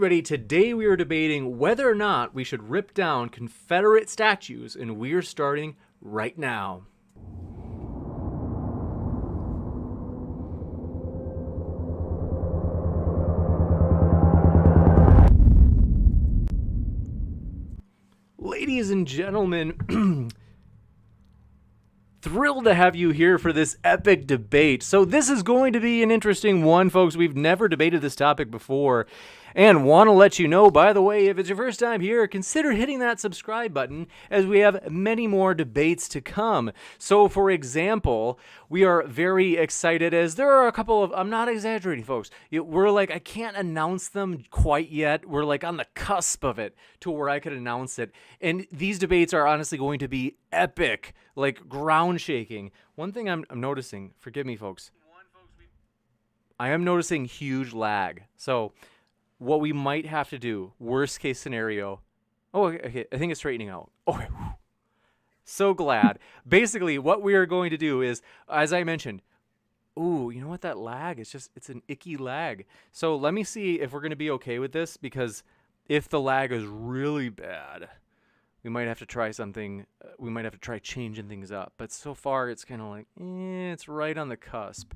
ready. Today we are debating whether or not we should rip down Confederate statues, and we're starting right now. Ladies and gentlemen, thrilled to have you here for this epic debate. So this is going to be an interesting one, folks. We've never debated this topic before. And want to let you know, by the way, if it's your first time here, consider hitting that subscribe button as we have many more debates to come. So, for example, we are very excited as there are a couple of, I'm not exaggerating, folks. We're like, I can't announce them quite yet. We're like on the cusp of it to where I could announce it. And these debates are honestly going to be epic, like ground shaking. One thing I'm noticing, forgive me, folks, I am noticing huge lag. So, what we might have to do, worst case scenario. Oh, okay. I think it's straightening out. Okay. So glad. Basically, what we are going to do is, as I mentioned, ooh, you know what, that lag? It's an icky lag. So let me see if we're going to be okay with this, because if the lag is really bad, we might have to try something. We might have to try changing things up. But so far, it's kind of like, it's right on the cusp.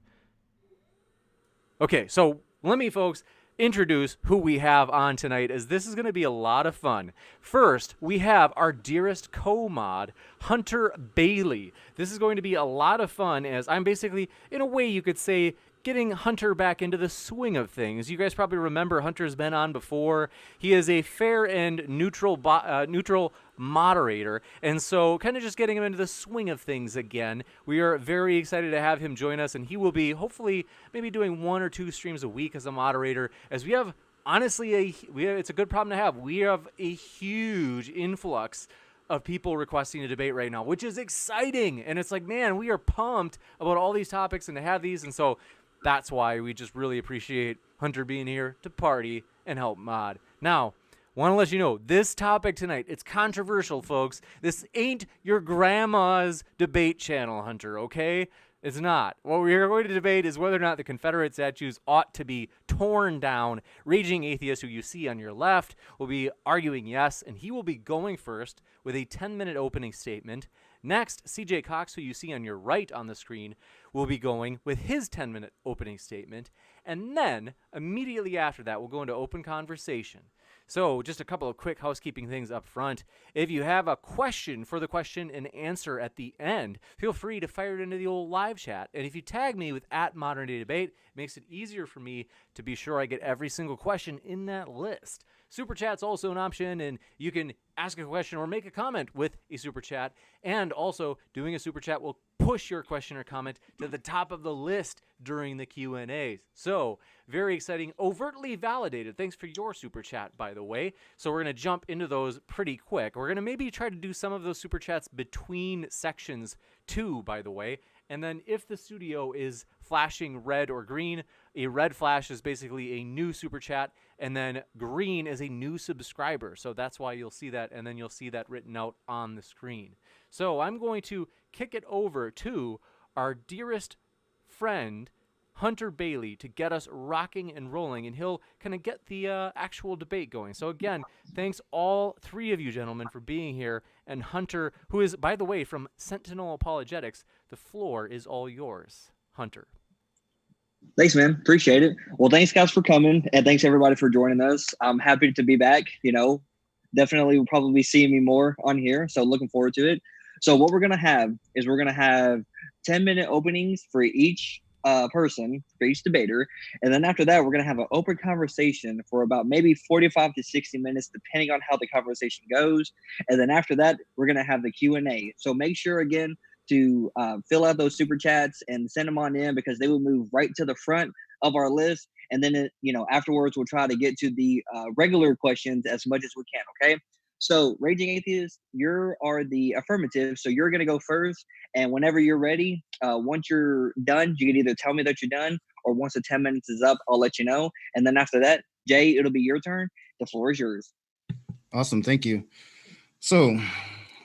Okay, so let me, folks, introduce who we have on tonight, as this is going to be a lot of fun. First, we have our dearest co-mod, Hunter Bailey. This is going to be a lot of fun, as I'm basically, in a way you could say, getting Hunter back into the swing of things. You guys probably remember Hunter's been on before. He is a fair and neutral moderator, and so kind of just getting him into the swing of things again. We are very excited to have him join us, and he will be hopefully maybe doing 1 or 2 streams a week as a moderator, as we have honestly it's a good problem to have. We have a huge influx of people requesting a debate right now, which is exciting, and it's like, man, we are pumped about all these topics and to have these, and so that's why we just really appreciate Hunter being here to party and help mod. Now, want to let you know, this topic tonight, it's controversial, folks. This ain't your grandma's debate channel, Hunter, okay? It's not. What we are going to debate is whether or not the Confederate statues ought to be torn down. Raging Atheist, who you see on your left, will be arguing yes, and he will be going first with a 10-minute opening statement. Next, CJ Cox, who you see on your right on the screen, will be going with his 10-minute opening statement. And then, immediately after that, we'll go into open conversation. So, just a couple of quick housekeeping things up front. If you have a question for the question and answer at the end, feel free to fire it into the old live chat. And if you tag me with @ModernDayDebate, it makes it easier for me to be sure I get every single question in that list. Super Chat's also an option, and you can ask a question or make a comment with a Super Chat. And also, doing a Super Chat will push your question or comment to the top of the list during the Q&A. So, very exciting, overtly validated. Thanks for your Super Chat, by the way. So we're going to jump into those pretty quick. We're going to maybe try to do some of those Super Chats between sections too, by the way. And then if the studio is flashing red or green, a red flash is basically a new Super Chat, and then green is a new subscriber. So that's why you'll see that, and then you'll see that written out on the screen. So I'm going to kick it over to our dearest friend, Hunter Bailey, to get us rocking and rolling, and he'll kind of get the actual debate going. So again, thanks all 3 of you gentlemen for being here, and Hunter, who is, by the way, from Sentinel Apologetics, the floor is all yours. Hunter. Thanks, man. Appreciate it. Well, thanks, guys, for coming, and thanks, everybody, for joining us. I'm happy to be back. Definitely will probably be seeing me more on here, so looking forward to it. So what we're going to have is 10-minute openings for each person, for each debater, and then after that, we're going to have an open conversation for about maybe 45 to 60 minutes, depending on how the conversation goes, and then after that, we're going to have the Q&A. So make sure, again, to fill out those Super Chats and send them on in, because they will move right to the front of our list, and then, afterwards, we'll try to get to the regular questions as much as we can, okay? So, Raging Atheist, you are the affirmative, so you're going to go first, and whenever you're ready, once you're done, you can either tell me that you're done, or once the 10 minutes is up, I'll let you know, and then after that, Jay, it'll be your turn. The floor is yours. Awesome, thank you. So,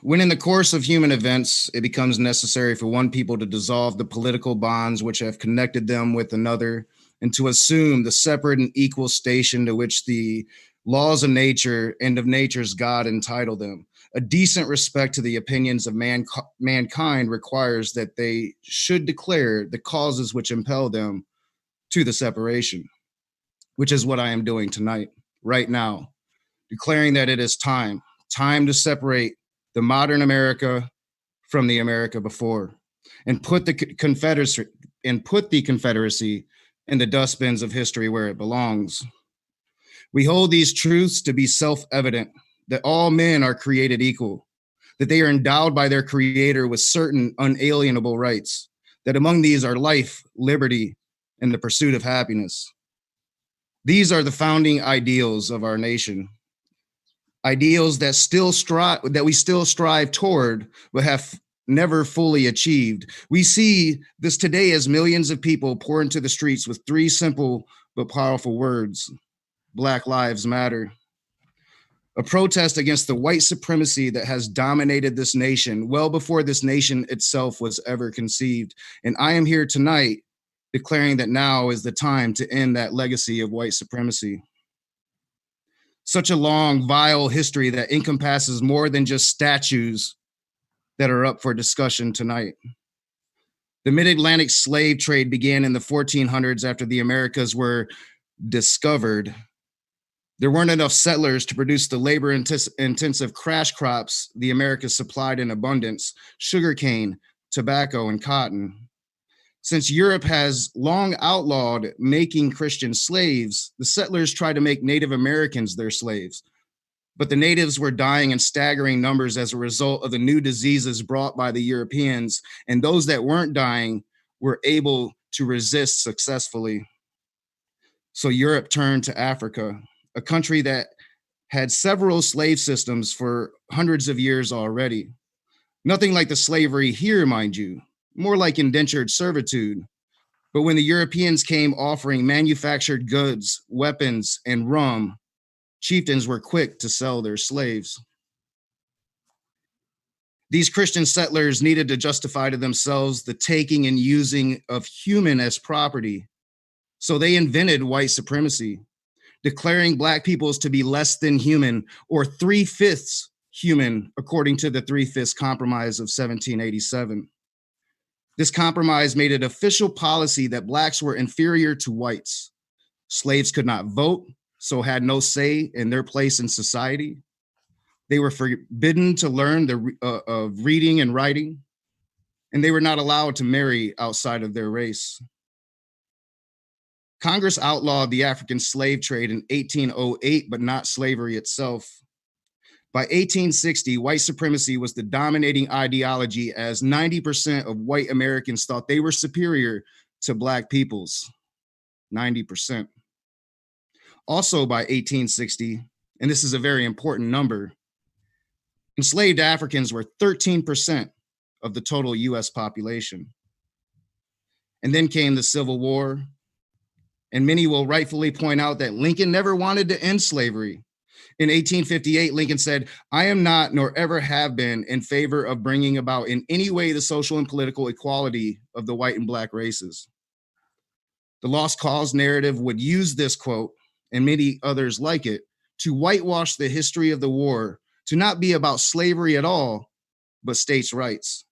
when in the course of human events, it becomes necessary for one people to dissolve the political bonds which have connected them with another, and to assume the separate and equal station to which the laws of nature and of nature's God entitle them. A decent respect to the opinions of mankind requires that they should declare the causes which impel them to the separation, which is what I am doing tonight, right now, declaring that it is time to separate the modern America from the America before, and put the Confederacy in the dustbins of history where it belongs. We hold these truths to be self-evident, that all men are created equal, that they are endowed by their creator with certain unalienable rights, that among these are life, liberty, and the pursuit of happiness. These are the founding ideals of our nation, ideals that we still strive toward, but have never fully achieved. We see this today as millions of people pour into the streets with three simple but powerful words: Black Lives Matter. A protest against the white supremacy that has dominated this nation well before this nation itself was ever conceived. And I am here tonight declaring that now is the time to end that legacy of white supremacy. Such a long, vile history that encompasses more than just statues that are up for discussion tonight. The mid-Atlantic slave trade began in the 1400s after the Americas were discovered. There weren't enough settlers to produce the labor-intensive crash crops the Americas supplied in abundance: sugarcane, tobacco, and cotton. Since Europe has long outlawed making Christian slaves, the settlers tried to make Native Americans their slaves. But the natives were dying in staggering numbers as a result of the new diseases brought by the Europeans, and those that weren't dying were able to resist successfully. So Europe turned to Africa, a country that had several slave systems for hundreds of years already. Nothing like the slavery here, mind you, more like indentured servitude. But when the Europeans came offering manufactured goods, weapons, and rum, chieftains were quick to sell their slaves. These Christian settlers needed to justify to themselves the taking and using of human as property. So they invented white supremacy, declaring Black peoples to be less than human, or 3/5 human, according to the 3/5 Compromise of 1787. This compromise made it official policy that Blacks were inferior to whites. Slaves could not vote, so had no say in their place in society. They were forbidden to learn of reading and writing, and they were not allowed to marry outside of their race. Congress outlawed the African slave trade in 1808, but not slavery itself. By 1860, white supremacy was the dominating ideology, as 90% of white Americans thought they were superior to Black peoples. 90%. Also by 1860, and this is a very important number, enslaved Africans were 13% of the total US population. And then came the Civil War, and many will rightfully point out that Lincoln never wanted to end slavery. In 1858, Lincoln said, "I am not, nor ever have been, in favor of bringing about in any way the social and political equality of the white and Black races." The lost cause narrative would use this quote, and many others like it, to whitewash the history of the war, to not be about slavery at all, but states' rights.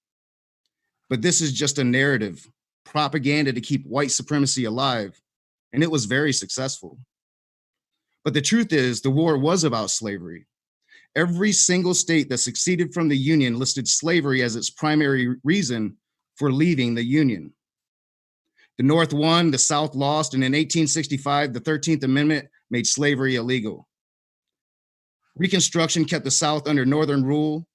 But this is just a narrative, propaganda to keep white supremacy alive, and it was very successful. But the truth is, the war was about slavery. Every single state that seceded from the Union listed slavery as its primary reason for leaving the Union. The North won, the South lost, and in 1865, the 13th Amendment made slavery illegal. Reconstruction kept the South under Northern rule.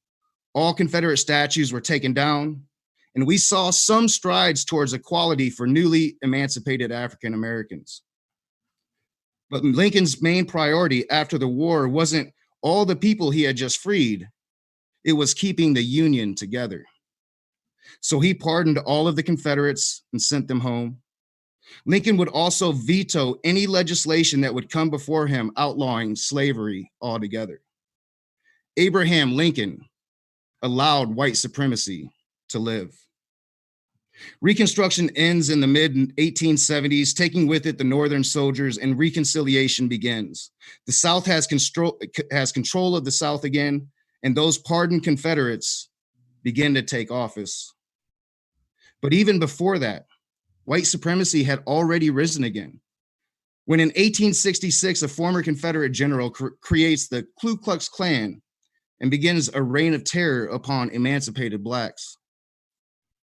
All Confederate statues were taken down, and we saw some strides towards equality for newly emancipated African Americans. But Lincoln's main priority after the war wasn't all the people he had just freed. It was keeping the Union together. So he pardoned all of the Confederates and sent them home. Lincoln would also veto any legislation that would come before him outlawing slavery altogether. Abraham Lincoln allowed white supremacy to live. Reconstruction ends in the mid 1870s, taking with it the Northern soldiers, and reconciliation begins. The South has control of the South again, and those pardoned Confederates begin to take office. But even before that, white supremacy had already risen again. When in 1866, a former Confederate general creates the Ku Klux Klan and begins a reign of terror upon emancipated Blacks.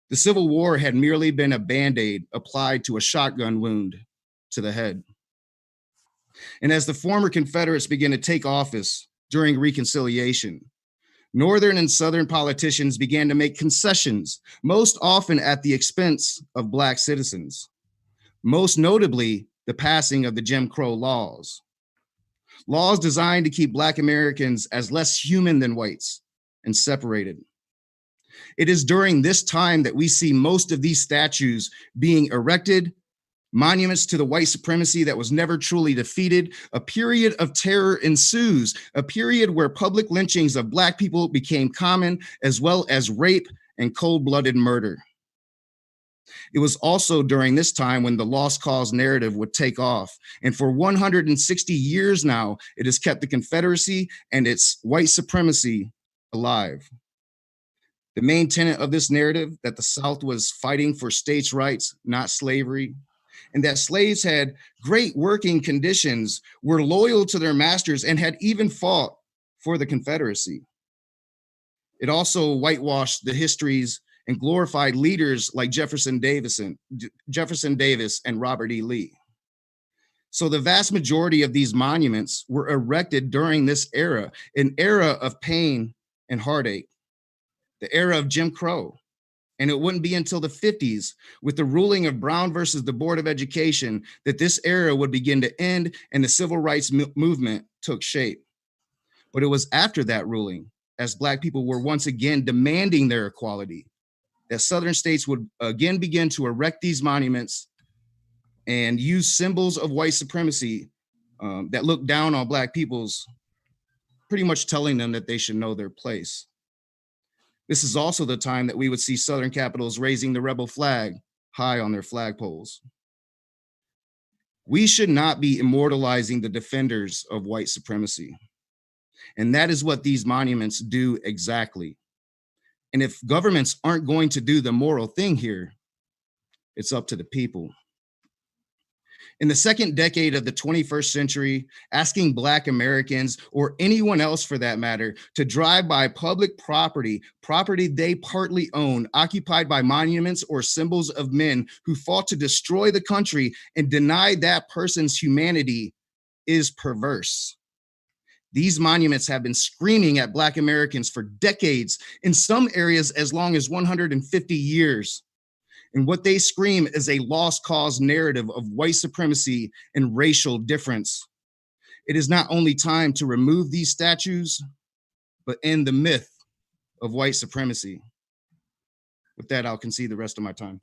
The Civil War had merely been a Band-Aid applied to a shotgun wound to the head. And as the former Confederates began to take office during reconciliation, Northern and Southern politicians began to make concessions, most often at the expense of Black citizens, most notably the passing of the Jim Crow laws. Laws designed to keep Black Americans as less human than whites and separated. It is during this time that we see most of these statues being erected, monuments to the white supremacy that was never truly defeated. A period of terror ensues, a period where public lynchings of Black people became common, as well as rape and cold-blooded murder. It was also during this time when the lost cause narrative would take off. And for 160 years now, it has kept the Confederacy and its white supremacy alive. The main tenet of this narrative, that the South was fighting for states' rights, not slavery, and that slaves had great working conditions, were loyal to their masters, and had even fought for the Confederacy. It also whitewashed the histories and glorified leaders like Jefferson Davis and Robert E. Lee. So the vast majority of these monuments were erected during this era, an era of pain and heartache, the era of Jim Crow. And it wouldn't be until the 50s, with the ruling of Brown versus the Board of Education, that this era would begin to end and the civil rights movement took shape. But it was after that ruling, as Black people were once again demanding their equality, that Southern states would again begin to erect these monuments and use symbols of white supremacy that look down on Black peoples, pretty much telling them that they should know their place. This is also the time that we would see Southern capitals raising the rebel flag high on their flagpoles. We should not be immortalizing the defenders of white supremacy. And that is what these monuments do exactly. And if governments aren't going to do the moral thing here, it's up to the people. In the second decade of the 21st century, asking Black Americans, or anyone else for that matter, to drive by public property they partly own, occupied by monuments or symbols of men who fought to destroy the country and deny that person's humanity, is perverse. These monuments have been screaming at Black Americans for decades, in some areas as long as 150 years. And what they scream is a lost cause narrative of white supremacy and racial difference. It is not only time to remove these statues, but end the myth of white supremacy. With that, I'll concede the rest of my time.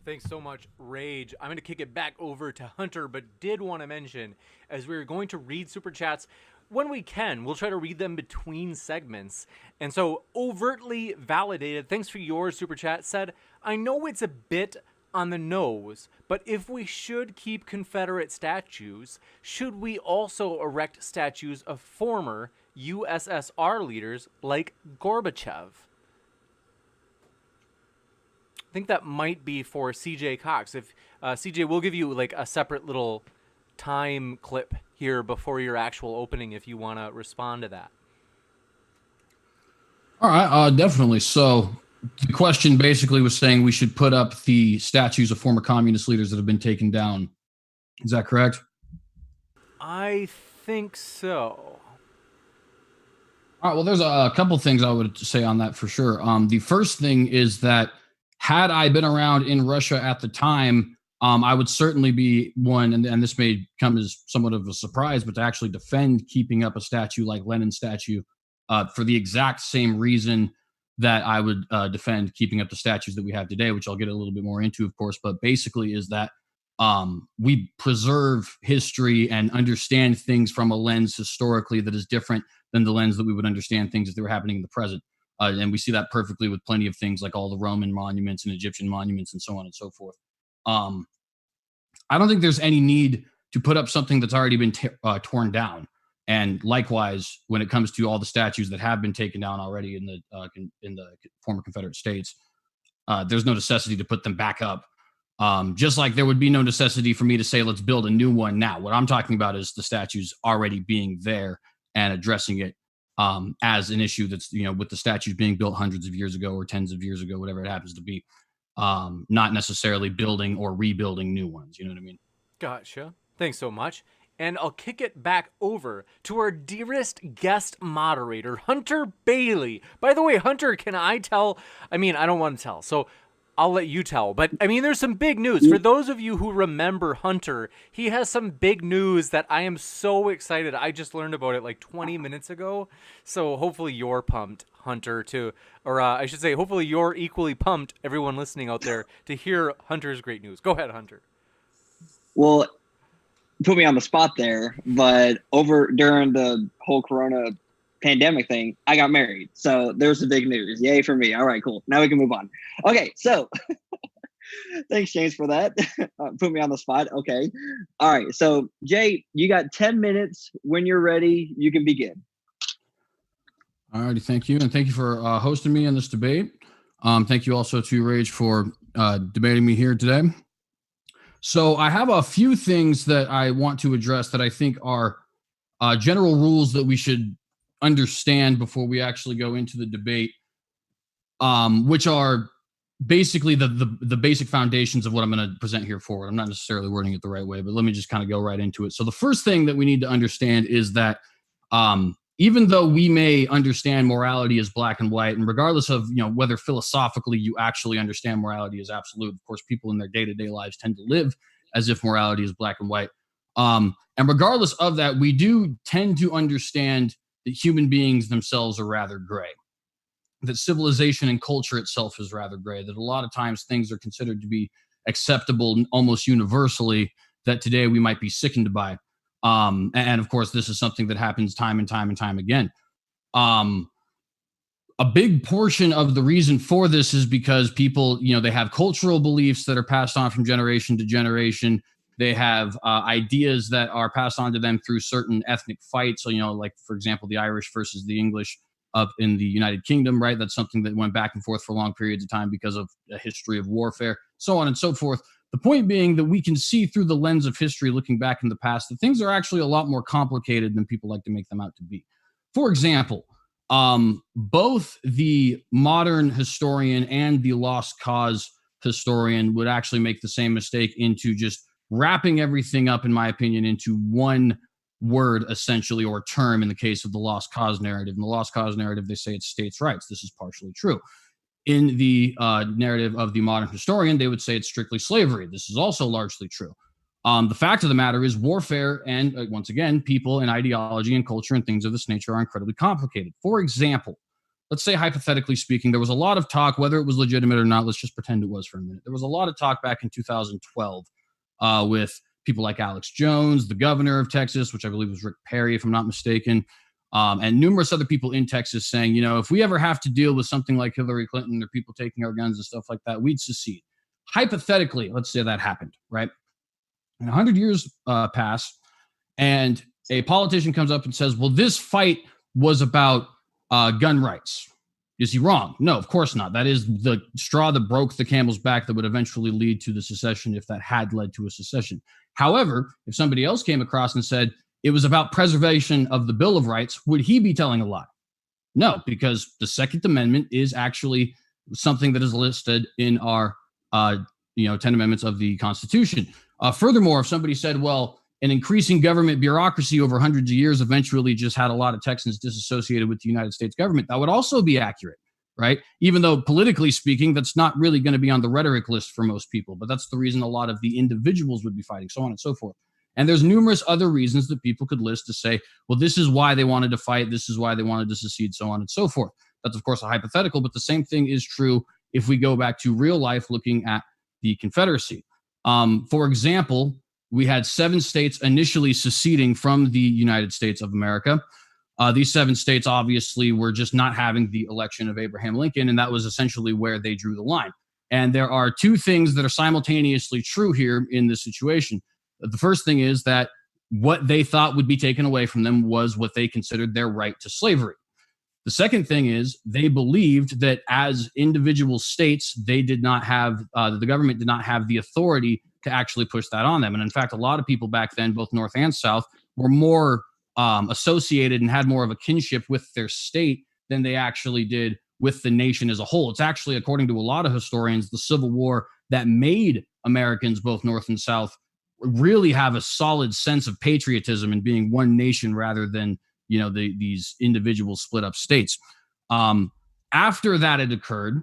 Thanks so much, Rage. I'm going to kick it back over to Hunter, but did want to mention, as we're going to read Super Chats, when we can, we'll try to read them between segments. And so, Overtly Validated, thanks for your Super Chat, said, I know it's a bit on the nose, but if we should keep Confederate statues, should we also erect statues of former USSR leaders like Gorbachev? I think that might be for CJ Cox. If CJ, we'll give you like a separate little time clip here before your actual opening if you want to respond to that. All right, definitely. So the question basically was saying we should put up the statues of former communist leaders that have been taken down. Is that correct? I think so. All right, well, there's a couple things I would say on that for sure. The first thing is that had I been around in Russia at the time, I would certainly be one, and this may come as somewhat of a surprise, but to actually defend keeping up a statue like Lenin's statue for the exact same reason that I would defend keeping up the statues that we have today, which I'll get a little bit more into, of course, but basically is that we preserve history and understand things from a lens historically that is different than the lens that we would understand things if they were happening in the present. And we see that perfectly with plenty of things like all the Roman monuments and Egyptian monuments and so on and so forth. I don't think there's any need to put up something that's already been torn down. And likewise, when it comes to all the statues that have been taken down already in the former Confederate states, there's no necessity to put them back up. Just like there would be no necessity for me to say, let's build a new one now. What I'm talking about is the statues already being there and addressing it as an issue that's, with the statues being built hundreds of years ago or tens of years ago, whatever it happens to be, not necessarily building or rebuilding new ones. You know what I mean? Gotcha. Thanks so much. And I'll kick it back over to our dearest guest moderator, Hunter Bailey. By the way, Hunter, can I tell? I mean, I don't want to tell, so I'll let you tell. But, I mean, there's some big news. For those of you who remember Hunter, he has some big news that I am so excited. I just learned about it like 20 minutes ago. So hopefully you're pumped, Hunter, or I should say, hopefully you're equally pumped, everyone listening out there, to hear Hunter's great news. Go ahead, Hunter. Well, put me on the spot there, but during the whole Corona pandemic thing, I got married. So there's the big news. Yay for me. All right, cool. Now we can move on. Okay, so thanks, James, for that. Put me on the spot. Okay. All right. So, Jay, you got 10 minutes. When you're ready, you can begin. All righty. Thank you. And thank you for hosting me in this debate. Thank you also to Rage for debating me here today. So I have a few things that I want to address that I think are general rules that we should understand before we actually go into the debate, which are basically the basic foundations of what I'm going to present here forward. I'm not necessarily wording it the right way, but let me just kind of go right into it. So the first thing that we need to understand is that even though we may understand morality as black and white, and regardless of whether philosophically you actually understand morality as absolute, of course, people in their day-to-day lives tend to live as if morality is black and white. And regardless of that, we do tend to understand that human beings themselves are rather gray, that civilization and culture itself is rather gray, that a lot of times things are considered to be acceptable almost universally that today we might be sickened by. And of course, this is something that happens time and time and time again. A big portion of the reason for this is because people, they have cultural beliefs that are passed on from generation to generation. They have ideas that are passed on to them through certain ethnic fights. So, like, for example, the Irish versus the English up in the United Kingdom, right? That's something that went back and forth for long periods of time because of a history of warfare, so on and so forth. The point being that we can see through the lens of history, looking back in the past, that things are actually a lot more complicated than people like to make them out to be. For example, both the modern historian and the lost cause historian would actually make the same mistake into just wrapping everything up, in my opinion, into one word, essentially, or term in the case of the lost cause narrative. In the lost cause narrative, they say it's states' rights. This is partially true. In the narrative of the modern historian, they would say it's strictly slavery. This is also largely true. The fact of the matter is warfare and, once again, people and ideology and culture and things of this nature are incredibly complicated. For example, let's say, hypothetically speaking, there was a lot of talk, whether it was legitimate or not, let's just pretend it was for a minute. There was a lot of talk back in 2012 with people like Alex Jones, the governor of Texas, which I believe was Rick Perry, if I'm not mistaken, and numerous other people in Texas saying, if we ever have to deal with something like Hillary Clinton or people taking our guns and stuff like that, we'd secede. Hypothetically, let's say that happened, right? And 100 years pass, and a politician comes up and says, well, this fight was about gun rights. Is he wrong? No, of course not. That is the straw that broke the camel's back that would eventually lead to the secession, if that had led to a secession. However, if somebody else came across and said it was about preservation of the Bill of Rights, would he be telling a lie? No, because the Second Amendment is actually something that is listed in our 10 amendments of the Constitution. Furthermore, if somebody said, well, an increasing government bureaucracy over hundreds of years eventually just had a lot of Texans disassociated with the United States government, that would also be accurate, right? Even though politically speaking, that's not really going to be on the rhetoric list for most people, but that's the reason a lot of the individuals would be fighting, so on and so forth. And there's numerous other reasons that people could list to say, well, this is why they wanted to fight, this is why they wanted to secede, so on and so forth. That's, of course, a hypothetical, but the same thing is true if we go back to real life looking at the Confederacy. For example, we had 7 states initially seceding from the United States of America. These 7 states obviously were just not having the election of Abraham Lincoln, and that was essentially where they drew the line. And there are 2 things that are simultaneously true here in this situation. The first thing is that what they thought would be taken away from them was what they considered their right to slavery. The second thing is they believed that as individual states, they did not have, the government did not have the authority to actually push that on them. And in fact, a lot of people back then, both North and South, were more associated and had more of a kinship with their state than they actually did with the nation as a whole. It's actually, according to a lot of historians, the Civil War that made Americans, both North and South, really have a solid sense of patriotism and being one nation rather than these individual split up states. After that had occurred,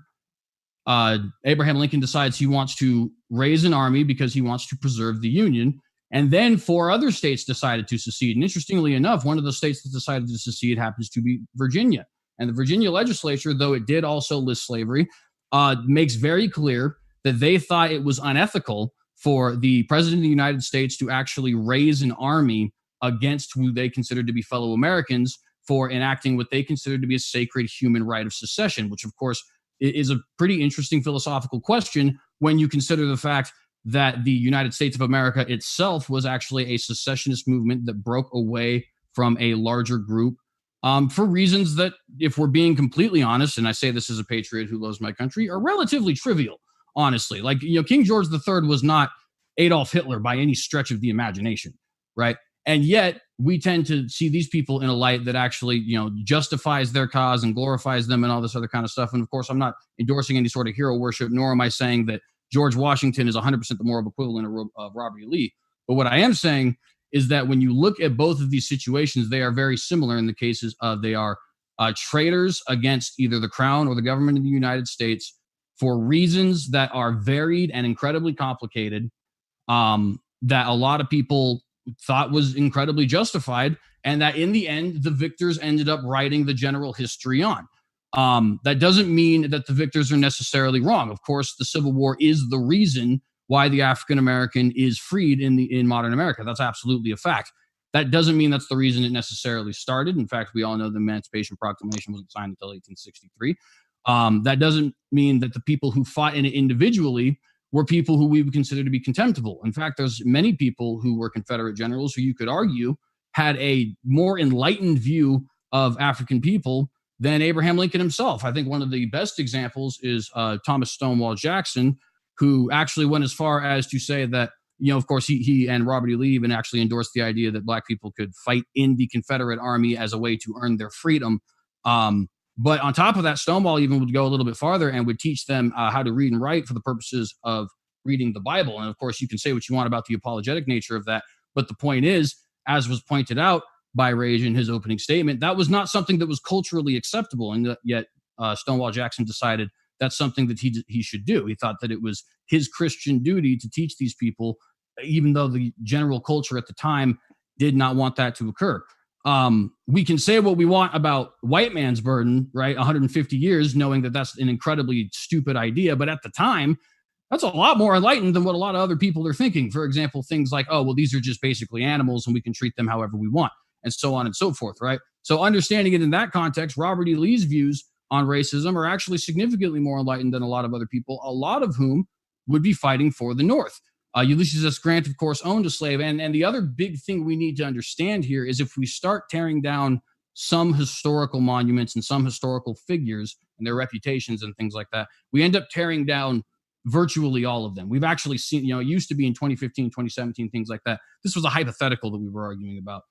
Abraham Lincoln decides he wants to raise an army because he wants to preserve the Union. And then 4 other states decided to secede. And interestingly enough, one of the states that decided to secede happens to be Virginia. And the Virginia legislature, though it did also list slavery, makes very clear that they thought it was unethical for the president of the United States to actually raise an army against who they considered to be fellow Americans for enacting what they considered to be a sacred human right of secession, which of course is a pretty interesting philosophical question when you consider the fact that the United States of America itself was actually a secessionist movement that broke away from a larger group for reasons that, if we're being completely honest, and I say this as a patriot who loves my country, are relatively trivial, honestly. Like, King George III was not Adolf Hitler by any stretch of the imagination, right? And yet we tend to see these people in a light that actually, justifies their cause and glorifies them and all this other kind of stuff. And of course, I'm not endorsing any sort of hero worship, nor am I saying that George Washington is 100% the moral equivalent of Robert E. Lee. But what I am saying is that when you look at both of these situations, they are very similar in the cases of they are traitors against either the crown or the government of the United States for reasons that are varied and incredibly complicated, that a lot of people thought was incredibly justified, and that in the end, the victors ended up writing the general history on. That doesn't mean that the victors are necessarily wrong. Of course, the Civil War is the reason why the African American is freed in modern America. That's absolutely a fact. That doesn't mean that's the reason it necessarily started. In fact, we all know the Emancipation Proclamation wasn't signed until 1863. That doesn't mean that the people who fought in it individually were people who we would consider to be contemptible. In fact, there's many people who were Confederate generals who you could argue had a more enlightened view of African people than Abraham Lincoln himself. I think one of the best examples is Thomas Stonewall Jackson, who actually went as far as to say that, of course, he and Robert E. Lee even actually endorsed the idea that Black people could fight in the Confederate Army as a way to earn their freedom. But on top of that, Stonewall even would go a little bit farther and would teach them how to read and write for the purposes of reading the Bible. And of course, you can say what you want about the apologetic nature of that. But the point is, as was pointed out by Rage in his opening statement, that was not something that was culturally acceptable. And yet Stonewall Jackson decided that's something that he should do. He thought that it was his Christian duty to teach these people, even though the general culture at the time did not want that to occur. We can say what we want about white man's burden, right? 150 years, knowing that that's an incredibly stupid idea. But at the time, that's a lot more enlightened than what a lot of other people are thinking. For example, things like, oh, well, these are just basically animals and we can treat them however we want, and so on and so forth, right? So understanding it in that context, Robert E. Lee's views on racism are actually significantly more enlightened than a lot of other people, a lot of whom would be fighting for the North. Ulysses S. Grant, of course, owned a slave. And the other big thing we need to understand here is if we start tearing down some historical monuments and some historical figures and their reputations and things like that, we end up tearing down virtually all of them. We've actually seen, it used to be in 2015, 2017, things like that. This was a hypothetical that we were arguing about.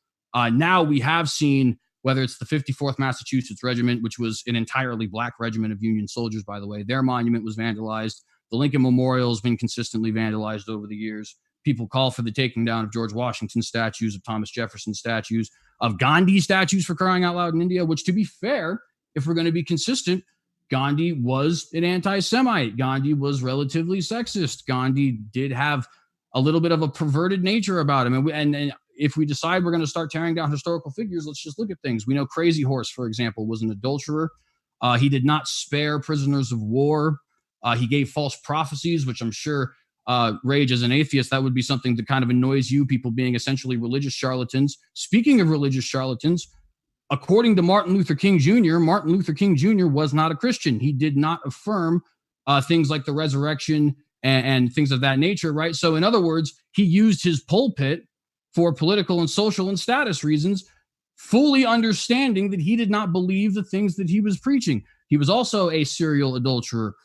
Now we have seen, whether it's the 54th Massachusetts Regiment, which was an entirely Black regiment of Union soldiers, by the way, their monument was vandalized. The Lincoln Memorial has been consistently vandalized over the years. People call for the taking down of George Washington statues, of Thomas Jefferson statues, of Gandhi statues, for crying out loud, in India, which, to be fair, if we're going to be consistent, Gandhi was an anti-Semite. Gandhi was relatively sexist. Gandhi did have a little bit of a perverted nature about him. And if we decide we're going to start tearing down historical figures, let's just look at things. We know Crazy Horse, for example, was an adulterer. He did not spare prisoners of war. He gave false prophecies, which I'm sure, Rage, as an atheist, that would be something that kind of annoys you, people being essentially religious charlatans. Speaking of religious charlatans, according to Martin Luther King Jr., Martin Luther King Jr. was not a Christian. He did not affirm things like the resurrection and things of that nature, right? So in other words, he used his pulpit for political and social and status reasons, fully understanding that he did not believe the things that he was preaching. He was also a serial adulterer.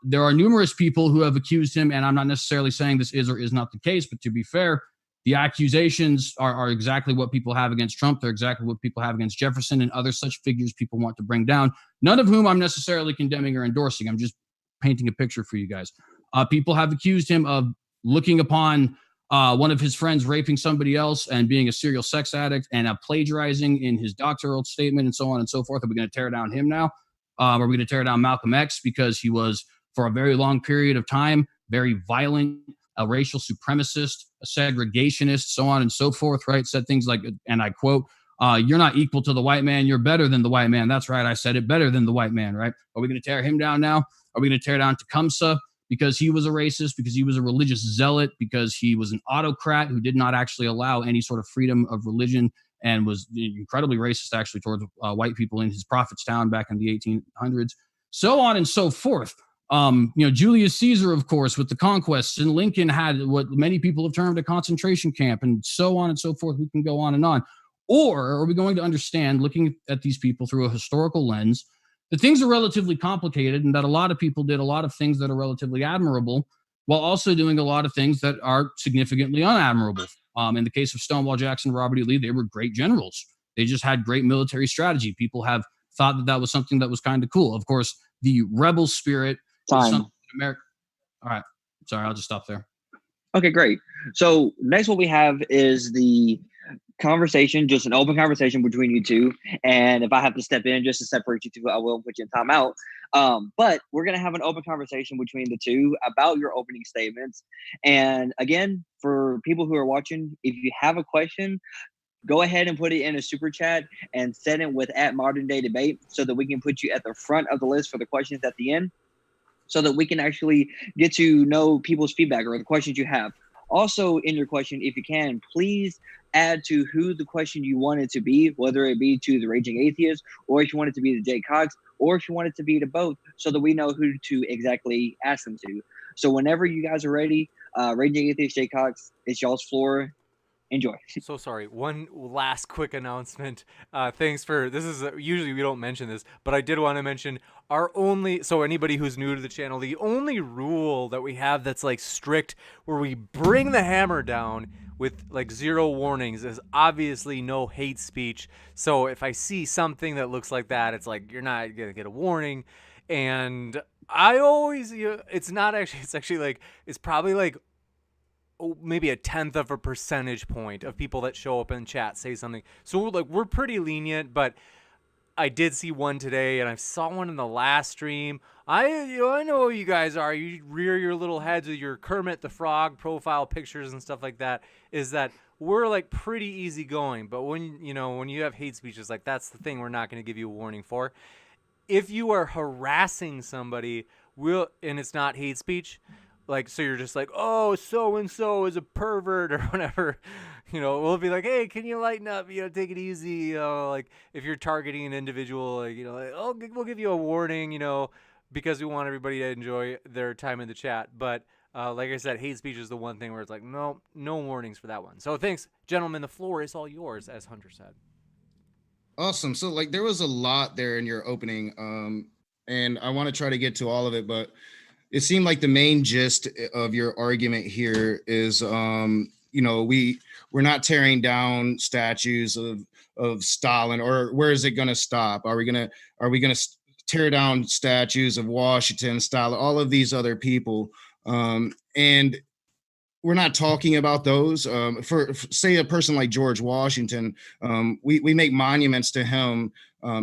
There are numerous people who have accused him, and I'm not necessarily saying this is or is not the case, but to be fair, the accusations are exactly what people have against Trump. They're exactly what people have against Jefferson and other such figures people want to bring down, none of whom I'm necessarily condemning or endorsing. I'm just painting a picture for you guys. People have accused him of looking upon one of his friends raping somebody else and being a serial sex addict and plagiarizing in his doctoral statement and so on and so forth. Are we going to tear down him now? Are we going to tear down Malcolm X because he was, for a very long period of time, very violent, a racial supremacist, a segregationist, so on and so forth, right? Said things like, and I quote, you're not equal to the white man, you're better than the white man. That's right, I said it, better than the white man, right? Are we going to tear him down now? Are we going to tear down Tecumseh because he was a racist, because he was a religious zealot, because he was an autocrat who did not actually allow any sort of freedom of religion and was incredibly racist actually towards white people in his Prophetstown back in the 1800s, so on and so forth. Julius Caesar, of course, with the conquests, and Lincoln had what many people have termed a concentration camp, and so on and so forth. We can go on and on. Or are we going to understand, looking at these people through a historical lens, that things are relatively complicated and that a lot of people did a lot of things that are relatively admirable while also doing a lot of things that are significantly unadmirable? In the case of Stonewall Jackson, Robert E. Lee, they were great generals. They just had great military strategy. People have thought that that was something that was kind of cool. Of course, the rebel spirit is something in America. All right. Sorry, I'll just stop there. Okay, great. So next what we have is the conversation, just an open conversation between you two. And if I have to step in just to separate you two, I will put you in timeout. But we're going to have an open conversation between the two about your opening statements. And again, for people who are watching, if you have a question, go ahead and put it in a super chat and send it with @ModernDayDebate so that we can put you at the front of the list for the questions at the end, so that we can actually get to know people's feedback or the questions you have. Also, in your question, if you can, please add to who the question you want it to be, whether it be to the Raging Atheist, or if you want it to be to Jay Cox, or if you want it to be to both, so that we know who to exactly ask them to. So whenever you guys are ready, Raging Atheist, Jay Cox, it's y'all's floor. Enjoy. So sorry. One last quick announcement. Thanks for this. Is usually we don't mention this, but I did want to mention so anybody who's new to the channel, the only rule that we have that's like strict, where we bring the hammer down with like 0 warnings, is obviously no hate speech. So if I see something that looks like that, it's like you're not gonna get a warning. And I always, it's not actually. It's actually like it's probably like maybe a 1/10 of a percentage point of people that show up in chat say something. So like we're pretty lenient, but I did see one today, and I saw one in the last stream. I know who you guys are. You rear your little heads with your Kermit the Frog profile pictures and stuff like that. Is that we're like pretty easygoing, but when you have hate speeches, like that's the thing we're not going to give you a warning for. If you are harassing somebody, and it's not hate speech. Like, so you're just like, oh, so-and-so is a pervert or whatever, we'll be like, hey, can you lighten up, take it easy, like if you're targeting an individual, like, we'll give you a warning, because we want everybody to enjoy their time in the chat. But like I said, hate speech is the one thing where it's like, no warnings for that one. So thanks, gentlemen. The floor is all yours, as Hunter said. Awesome. So like there was a lot there in your opening, and I want to try to get to all of it, but it seemed like the main gist of your argument here is, we're not tearing down statues of Stalin, or where is it going to stop? Are we going to tear down statues of Washington, Stalin, all of these other people? And we're not talking about those. For say a person like George Washington, we make monuments to him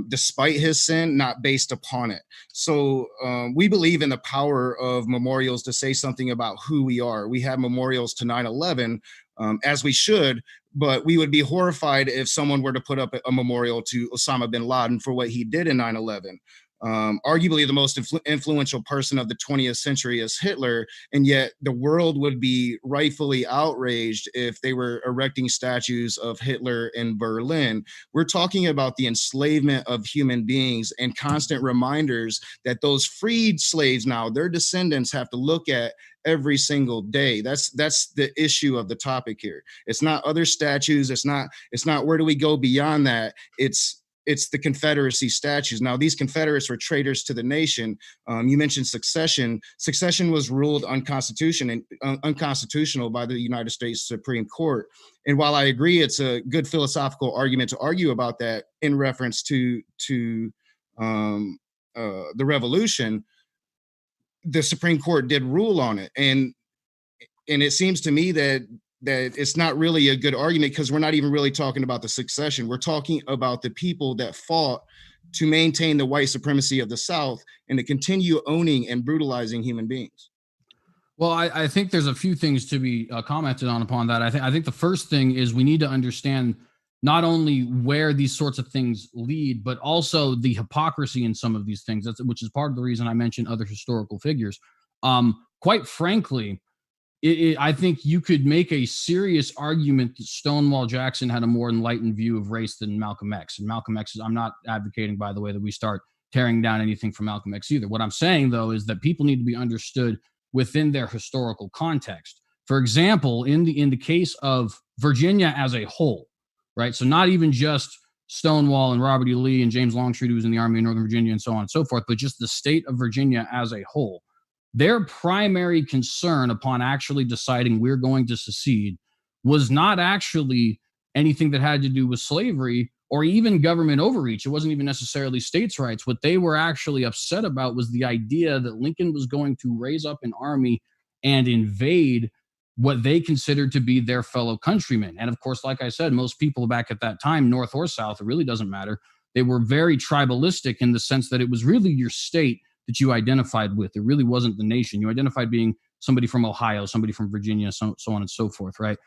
despite his sin, not based upon it. So we believe in the power of memorials to say something about who we are. We have memorials to 9/11, as we should, but we would be horrified if someone were to put up a memorial to Osama bin Laden for what he did in 9/11. arguably the most influential person of the 20th century is Hitler, and yet the world would be rightfully outraged if they were erecting statues of Hitler in Berlin. We're talking about the enslavement of human beings and constant reminders that those freed slaves now, their descendants have to look at every single day. That's the issue of the topic here. It's not other statues. It's not where do we go beyond that. It's the Confederacy statues. Now, these Confederates were traitors to the nation. You mentioned secession. Secession was ruled unconstitutional by the United States Supreme Court. And while I agree it's a good philosophical argument to argue about that in reference to the revolution, the Supreme Court did rule on it. And it seems to me that it's not really a good argument, because we're not even really talking about the succession. We're talking about the people that fought to maintain the white supremacy of the South and to continue owning and brutalizing human beings. Well, I think there's a few things to be commented on upon that. I think the first thing is we need to understand not only where these sorts of things lead, but also the hypocrisy in some of these things, which is part of the reason I mentioned other historical figures. Quite frankly, I think you could make a serious argument that Stonewall Jackson had a more enlightened view of race than Malcolm X. And Malcolm X I'm not advocating, by the way, that we start tearing down anything from Malcolm X either. What I'm saying, though, is that people need to be understood within their historical context. For example, in the case of Virginia as a whole, right? So not even just Stonewall and Robert E. Lee and James Longstreet, who was in the Army of Northern Virginia and so on and so forth, but just the state of Virginia as a whole. Their primary concern upon actually deciding we're going to secede was not actually anything that had to do with slavery or even government overreach. It wasn't even necessarily states' rights. What they were actually upset about was the idea that Lincoln was going to raise up an army and invade what they considered to be their fellow countrymen. And of course, like I said, most people back at that time, North or South, it really doesn't matter. They were very tribalistic in the sense that it was really your state that you identified with. It really wasn't the nation. You identified being somebody from Ohio, somebody from Virginia, so on and so forth, right?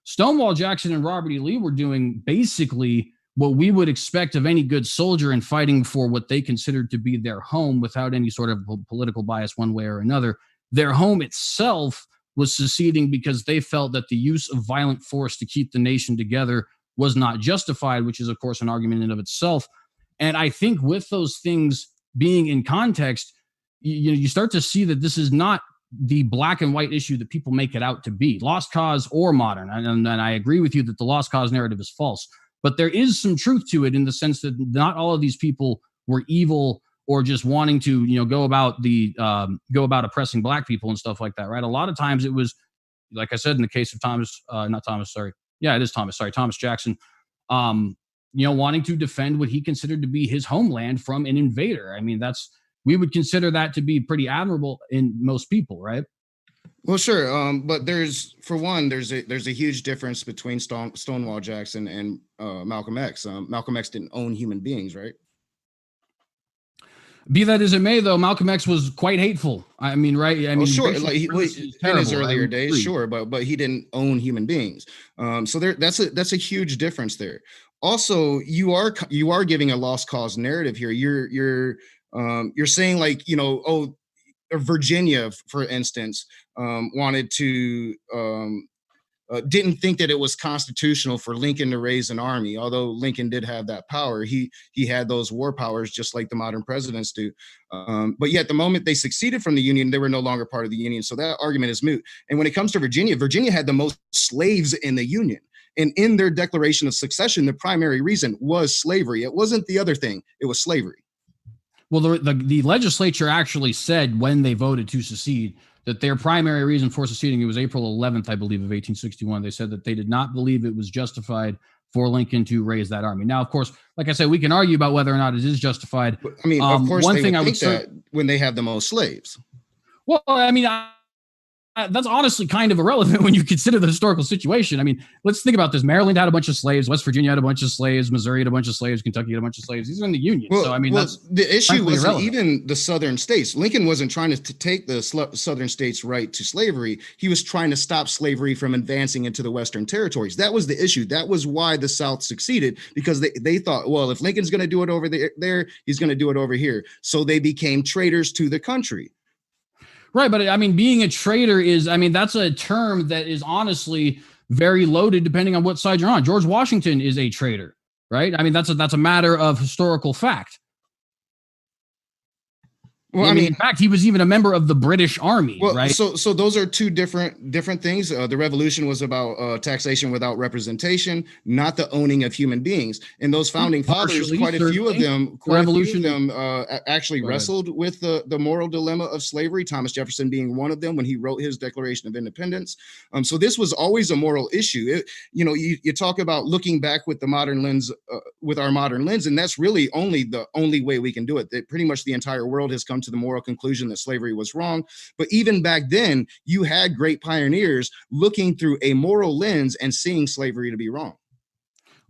Stonewall Jackson and Robert E. Lee were doing basically what we would expect of any good soldier in fighting for what they considered to be their home without any sort of political bias one way or another. Their home itself was seceding because they felt that the use of violent force to keep the nation together was not justified, which is, of course, an argument in and of itself. And I think with those things being in context, you start to see that this is not the black and white issue that people make it out to be, lost cause or modern. And I agree with you that the lost cause narrative is false, but there is some truth to it in the sense that not all of these people were evil or just wanting to, go about oppressing black people and stuff like that, right? A lot of times it was, like I said, in the case of Thomas Jackson, wanting to defend what he considered to be his homeland from an invader. I mean, we would consider that to be pretty admirable in most people, right? Well, sure, but there's a huge difference between Stonewall Jackson and Malcolm X. Malcolm X didn't own human beings, right? Be that as it may, though, Malcolm X was quite hateful. I mean, right? I mean, sure, like in his earlier days, sure, but he didn't own human beings. So that's a huge difference there. Also, you are giving a lost cause narrative here. You're saying, like, Virginia, for instance, wanted to didn't think that it was constitutional for Lincoln to raise an army, although Lincoln did have that power. He had those war powers just like the modern presidents do. But yet the moment they succeeded from the Union, they were no longer part of the Union. So that argument is moot. And when it comes to Virginia, Virginia had the most slaves in the Union. And in their Declaration of Succession, the primary reason was slavery. It wasn't the other thing. It was slavery. Well, the legislature actually said when they voted to secede that their primary reason for seceding, it was April 11th, I believe, of 1861. They said that they did not believe it was justified for Lincoln to raise that army. Now, of course, like I said, we can argue about whether or not it is justified. I mean, of course, one thing I would think that when they have the most slaves. Well, I mean, that's honestly kind of irrelevant when you consider the historical situation. I mean, let's think about this. Maryland had a bunch of slaves. West Virginia had a bunch of slaves. Missouri had a bunch of slaves. Kentucky had a bunch of slaves. These are in the Union. Well, so, I mean, that's the issue wasn't irrelevant. even the southern states. Lincoln wasn't trying to take the southern states' right to slavery. He was trying to stop slavery from advancing into the western territories. That was the issue. That was why the South succeeded, because they thought, well, if Lincoln's going to do it over there, he's going to do it over here. So they became traitors to the country. Right. But I mean, being a traitor is, I mean, that's a term that is honestly very loaded depending on what side you're on. George Washington is a traitor, right? I mean, that's a matter of historical fact. Well, I mean, in fact, he was even a member of the British Army, right? So those are two different things. The Revolution was about taxation without representation, not the owning of human beings. And those founding fathers, quite a few of them, actually wrestled with the moral dilemma of slavery. Thomas Jefferson being one of them when he wrote his Declaration of Independence. So this was always a moral issue. You talk about looking back with the modern lens, with our modern lens, and that's really the only way we can do it. That pretty much the entire world has come to the moral conclusion that slavery was wrong. But even back then, you had great pioneers looking through a moral lens and seeing slavery to be wrong.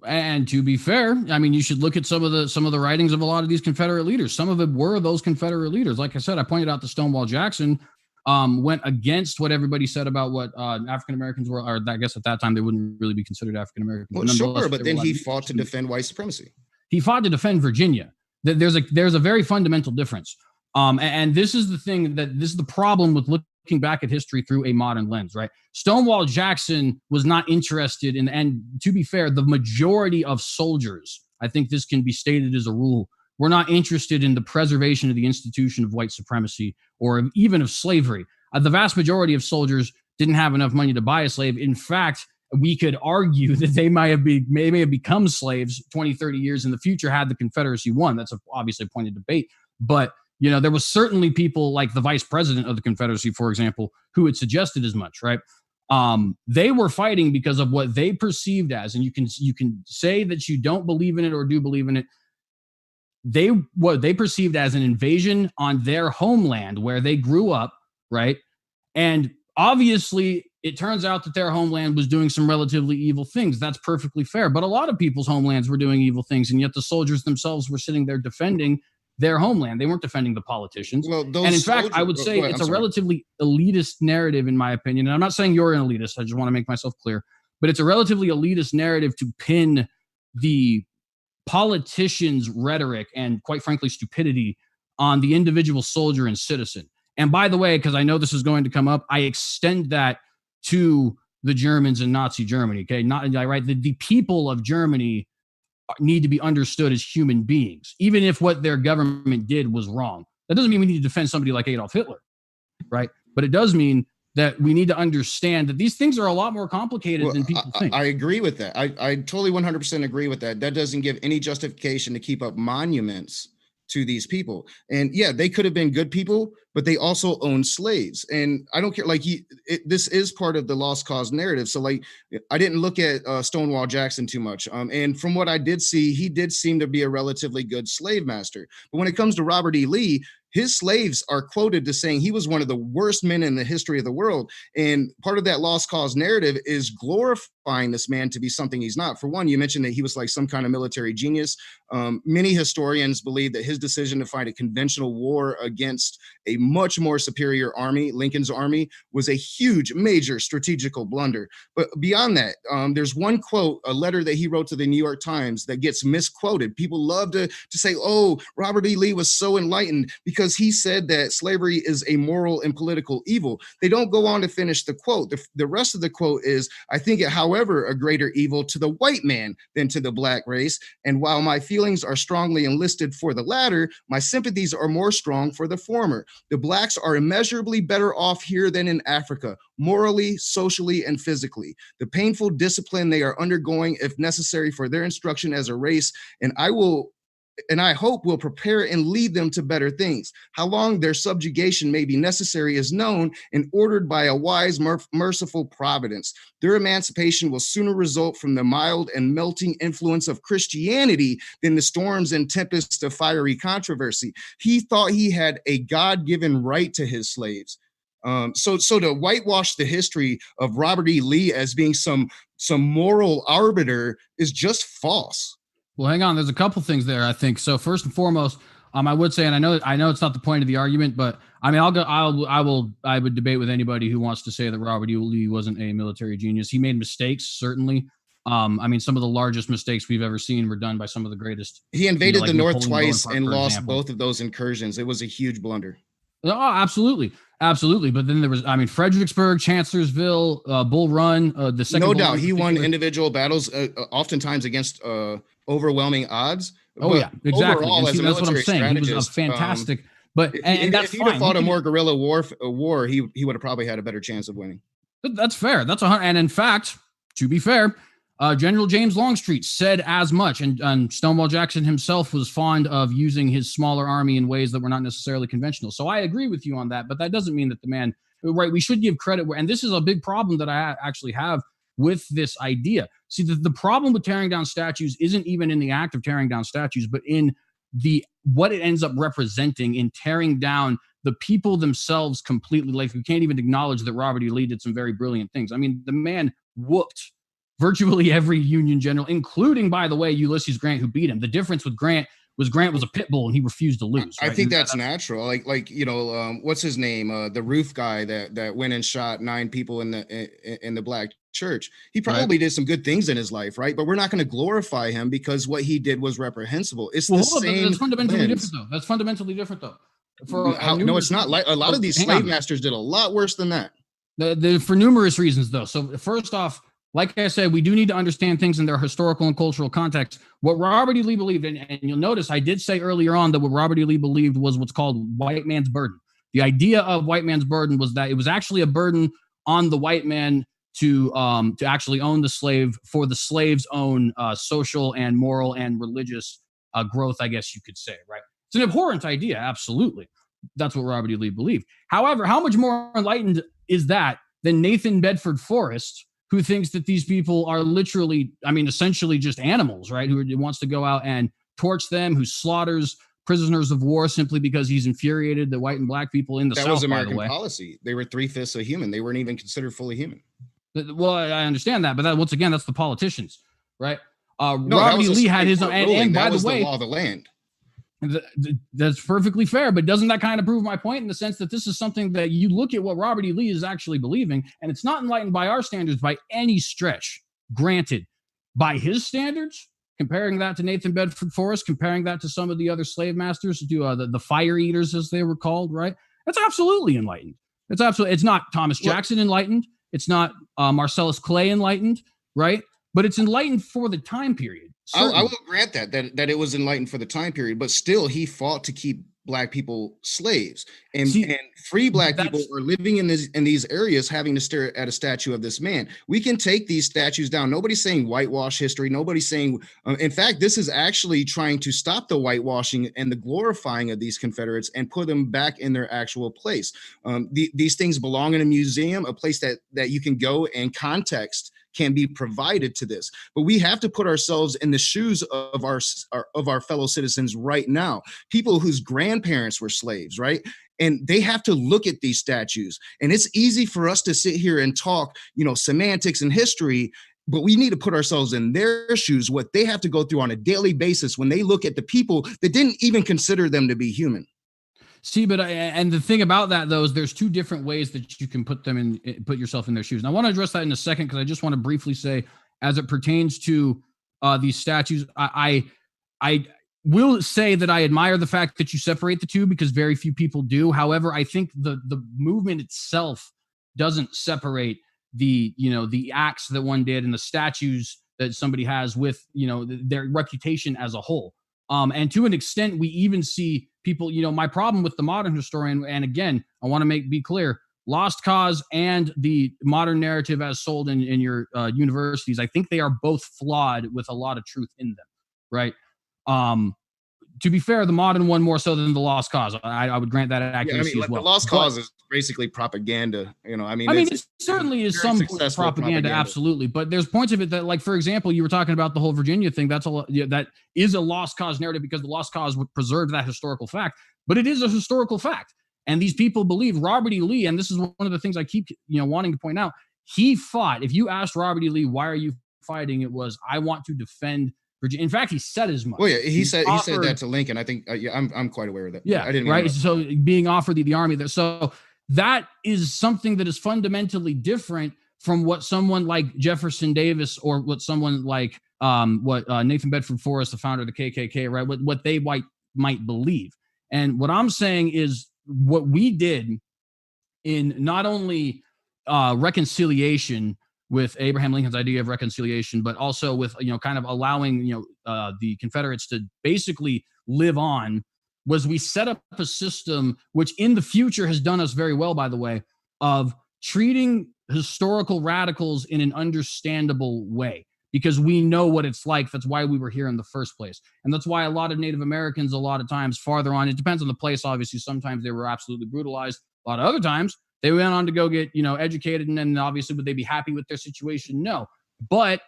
And to be fair, I mean, you should look at some of the writings of a lot of these Confederate leaders. Some of them were those Confederate leaders. Like I said, I pointed out that Stonewall Jackson went against what everybody said about what African Americans were, or I guess at that time they wouldn't really be considered African Americans. Well, sure, but then he fought to defend white supremacy. He fought to defend Virginia. There's a very fundamental difference. And this is the problem with looking back at history through a modern lens, right? Stonewall Jackson was not interested in, and to be fair, the majority of soldiers, I think this can be stated as a rule, were not interested in the preservation of the institution of white supremacy or even of slavery. The vast majority of soldiers didn't have enough money to buy a slave. In fact, we could argue that they may have become slaves 20, 30 years in the future had the Confederacy won. That's obviously a point of debate. But there was certainly people like the vice president of the Confederacy, for example, who had suggested as much, right? They were fighting because of what they perceived as, and you can say that you don't believe in it or do believe in it. What they perceived as an invasion on their homeland where they grew up, right? And obviously, it turns out that their homeland was doing some relatively evil things. That's perfectly fair. But a lot of people's homelands were doing evil things, and yet the soldiers themselves were sitting there defending their homeland. They weren't defending the politicians. Well, and in fact, I would say it's a relatively elitist narrative, in my opinion. And I'm not saying you're an elitist. I just want to make myself clear. But it's a relatively elitist narrative to pin the politicians' rhetoric and, quite frankly, stupidity on the individual soldier and citizen. And by the way, because I know this is going to come up, I extend that to the Germans in Nazi Germany. Okay, the people of Germany need to be understood as human beings, even if what their government did was wrong. That doesn't mean we need to defend somebody like Adolf Hitler, right? But it does mean that we need to understand that these things are a lot more complicated than people think. I agree with that. I totally 100% agree with that. That doesn't give any justification to keep up monuments to these people. And yeah, they could have been good people, but they also owned slaves. And I don't care, this is part of the lost cause narrative. So I didn't look at Stonewall Jackson too much. And from what I did see, he did seem to be a relatively good slave master. But when it comes to Robert E. Lee, his slaves are quoted as saying he was one of the worst men in the history of the world. And part of that lost cause narrative is glorifying this man to be something he's not. For one, you mentioned that he was like some kind of military genius. Many historians believe that his decision to fight a conventional war against a much more superior army, Lincoln's army, was a huge, major strategical blunder. But beyond that, there's one quote, a letter that he wrote to the New York Times that gets misquoted. People love to say, oh, Robert E. Lee was so enlightened because he said that slavery is a moral and political evil. They don't go on to finish the quote. The rest of the quote is, I think it, however, a greater evil to the white man than to the black race. And while my feelings are strongly enlisted for the latter, my sympathies are more strong for the former. The blacks are immeasurably better off here than in Africa, morally, socially, and physically. The painful discipline they are undergoing, if necessary, for their instruction as a race, and I hope will prepare and lead them to better things. How long their subjugation may be necessary is known and ordered by a wise, merciful providence. Their emancipation will sooner result from the mild and melting influence of Christianity than the storms and tempests of fiery controversy. He thought he had a God-given right to his slaves. So to whitewash the history of Robert E. Lee as being some moral arbiter is just false. Well, hang on. There's a couple things there, I think. So first and foremost, I would say, and I know it's not the point of the argument, but I mean, I would debate with anybody who wants to say that Robert E. Lee wasn't a military genius. He made mistakes, certainly. I mean, some of the largest mistakes we've ever seen were done by some of the greatest. He invaded like the North Napoleon twice Bonaparte, and for lost example. both of those incursions. It was a huge blunder. Oh, absolutely. But then there was, I mean, Fredericksburg, Chancellorsville, Bull Run, the second. No doubt, he won individual battles, oftentimes against overwhelming odds. Oh yeah, exactly. Overall, that's what I'm saying. He was a fantastic. But if he'd have fought a more guerrilla war, he would have probably had a better chance of winning. That's fair. That's 100. And in fact, to be fair, General James Longstreet said as much, and Stonewall Jackson himself was fond of using his smaller army in ways that were not necessarily conventional. So I agree with you on that, but that doesn't mean that the man, right? We should give credit and this is a big problem that I actually have with this idea. See, the problem with tearing down statues isn't even in the act of tearing down statues, but in what it ends up representing in tearing down the people themselves completely. Like, we can't even acknowledge that Robert E. Lee did some very brilliant things. I mean, the man whooped virtually every Union general, including, by the way, Ulysses Grant, who beat him. The difference with Grant was a pit bull and he refused to lose. Right? I think that's natural. Like what's his name? The roof guy that went and shot 9 people in the black church. He probably did some good things in his life, right? But we're not going to glorify him because what he did was reprehensible. It's the same. That's fundamentally different, though. That's fundamentally different, though. No, it's not. Like a lot of these slave masters did a lot worse than that. For numerous reasons, though. So first off, like I said, we do need to understand things in their historical and cultural context. What Robert E. Lee believed, and you'll notice I did say earlier on that what Robert E. Lee believed was what's called white man's burden. The idea of white man's burden was that it was actually a burden on the white man to actually own the slave for the slave's own social and moral and religious growth, I guess you could say, right? It's an abhorrent idea, absolutely. That's what Robert E. Lee believed. However, how much more enlightened is that than Nathan Bedford Forrest, who thinks that these people are literally, I mean, essentially just animals, right? Who wants to go out and torch them, who slaughters prisoners of war simply because he's infuriated that white and black people in the South, that was American by the way. policy. They were 3/5 a human. They weren't even considered fully human. Well, I understand that, but once again, that's the politicians, right? No, Robert E. Lee had his own, and by the way, the law of the land. That's perfectly fair, but doesn't that kind of prove my point in the sense that this is something that you look at what Robert E. Lee is actually believing, and it's not enlightened by our standards by any stretch. Granted, by his standards, comparing that to Nathan Bedford Forrest, comparing that to some of the other slave masters, the fire eaters as they were called, right? That's absolutely enlightened. It's not Thomas Jackson enlightened. It's not Marcellus Clay enlightened, right? But it's enlightened for the time period. I will grant that it was enlightened for the time period, but still he fought to keep black people slaves and free black people are living in these areas having to stare at a statue of this man. We can take these statues down. Nobody's saying whitewash history. Nobody's saying, in fact, this is actually trying to stop the whitewashing and the glorifying of these Confederates and put them back in their actual place. These things belong in a museum, a place that you can go and context can be provided to this, but we have to put ourselves in the shoes of our fellow citizens right now, people whose grandparents were slaves, right? And they have to look at these statues. And it's easy for us to sit here and talk, semantics and history, but we need to put ourselves in their shoes, what they have to go through on a daily basis when they look at the people that didn't even consider them to be human. See, but and the thing about that, though, is there's 2 different ways that you can put yourself in their shoes. And I want to address that in a second because I just want to briefly say, as it pertains to these statues, I will say that I admire the fact that you separate the 2 because very few people do. However, I think the movement itself doesn't separate the acts that one did and the statues that somebody has with their reputation as a whole. And to an extent, we even see people, my problem with the modern historian, and again, I want to be clear, Lost Cause and the modern narrative as sold in your universities, I think they are both flawed with a lot of truth in them, right? To be fair, the modern one more so than the Lost Cause. I would grant that accuracy as well. The Lost Cause is basically propaganda. It certainly is some propaganda, absolutely. But there's points of it that, like, for example, you were talking about the whole Virginia thing. That is a Lost Cause narrative because the Lost Cause would preserve that historical fact. But it is a historical fact. And these people believe Robert E. Lee, and this is one of the things I keep wanting to point out. He fought. If you asked Robert E. Lee, why are you fighting? It was, I want to defend Virginia. In fact, he said as much. Well, yeah, he said that to Lincoln. I think I'm quite aware of that. Yeah, I didn't right. So being offered the army there. So that is something that is fundamentally different from what someone like Jefferson Davis or what someone like Nathan Bedford Forrest, the founder of the KKK, right? What they might believe. And what I'm saying is what we did in not only reconciliation with Abraham Lincoln's idea of reconciliation, but also with kind of allowing the Confederates to basically live on, was we set up a system which in the future has done us very well, by the way, of treating historical radicals in an understandable way, because we know what it's like. That's why we were here in the first place. And that's why a lot of Native Americans, a lot of times farther on, it depends on the place, obviously, sometimes they were absolutely brutalized. A lot of other times they went on to go get, educated. And then obviously, would they be happy with their situation? No. But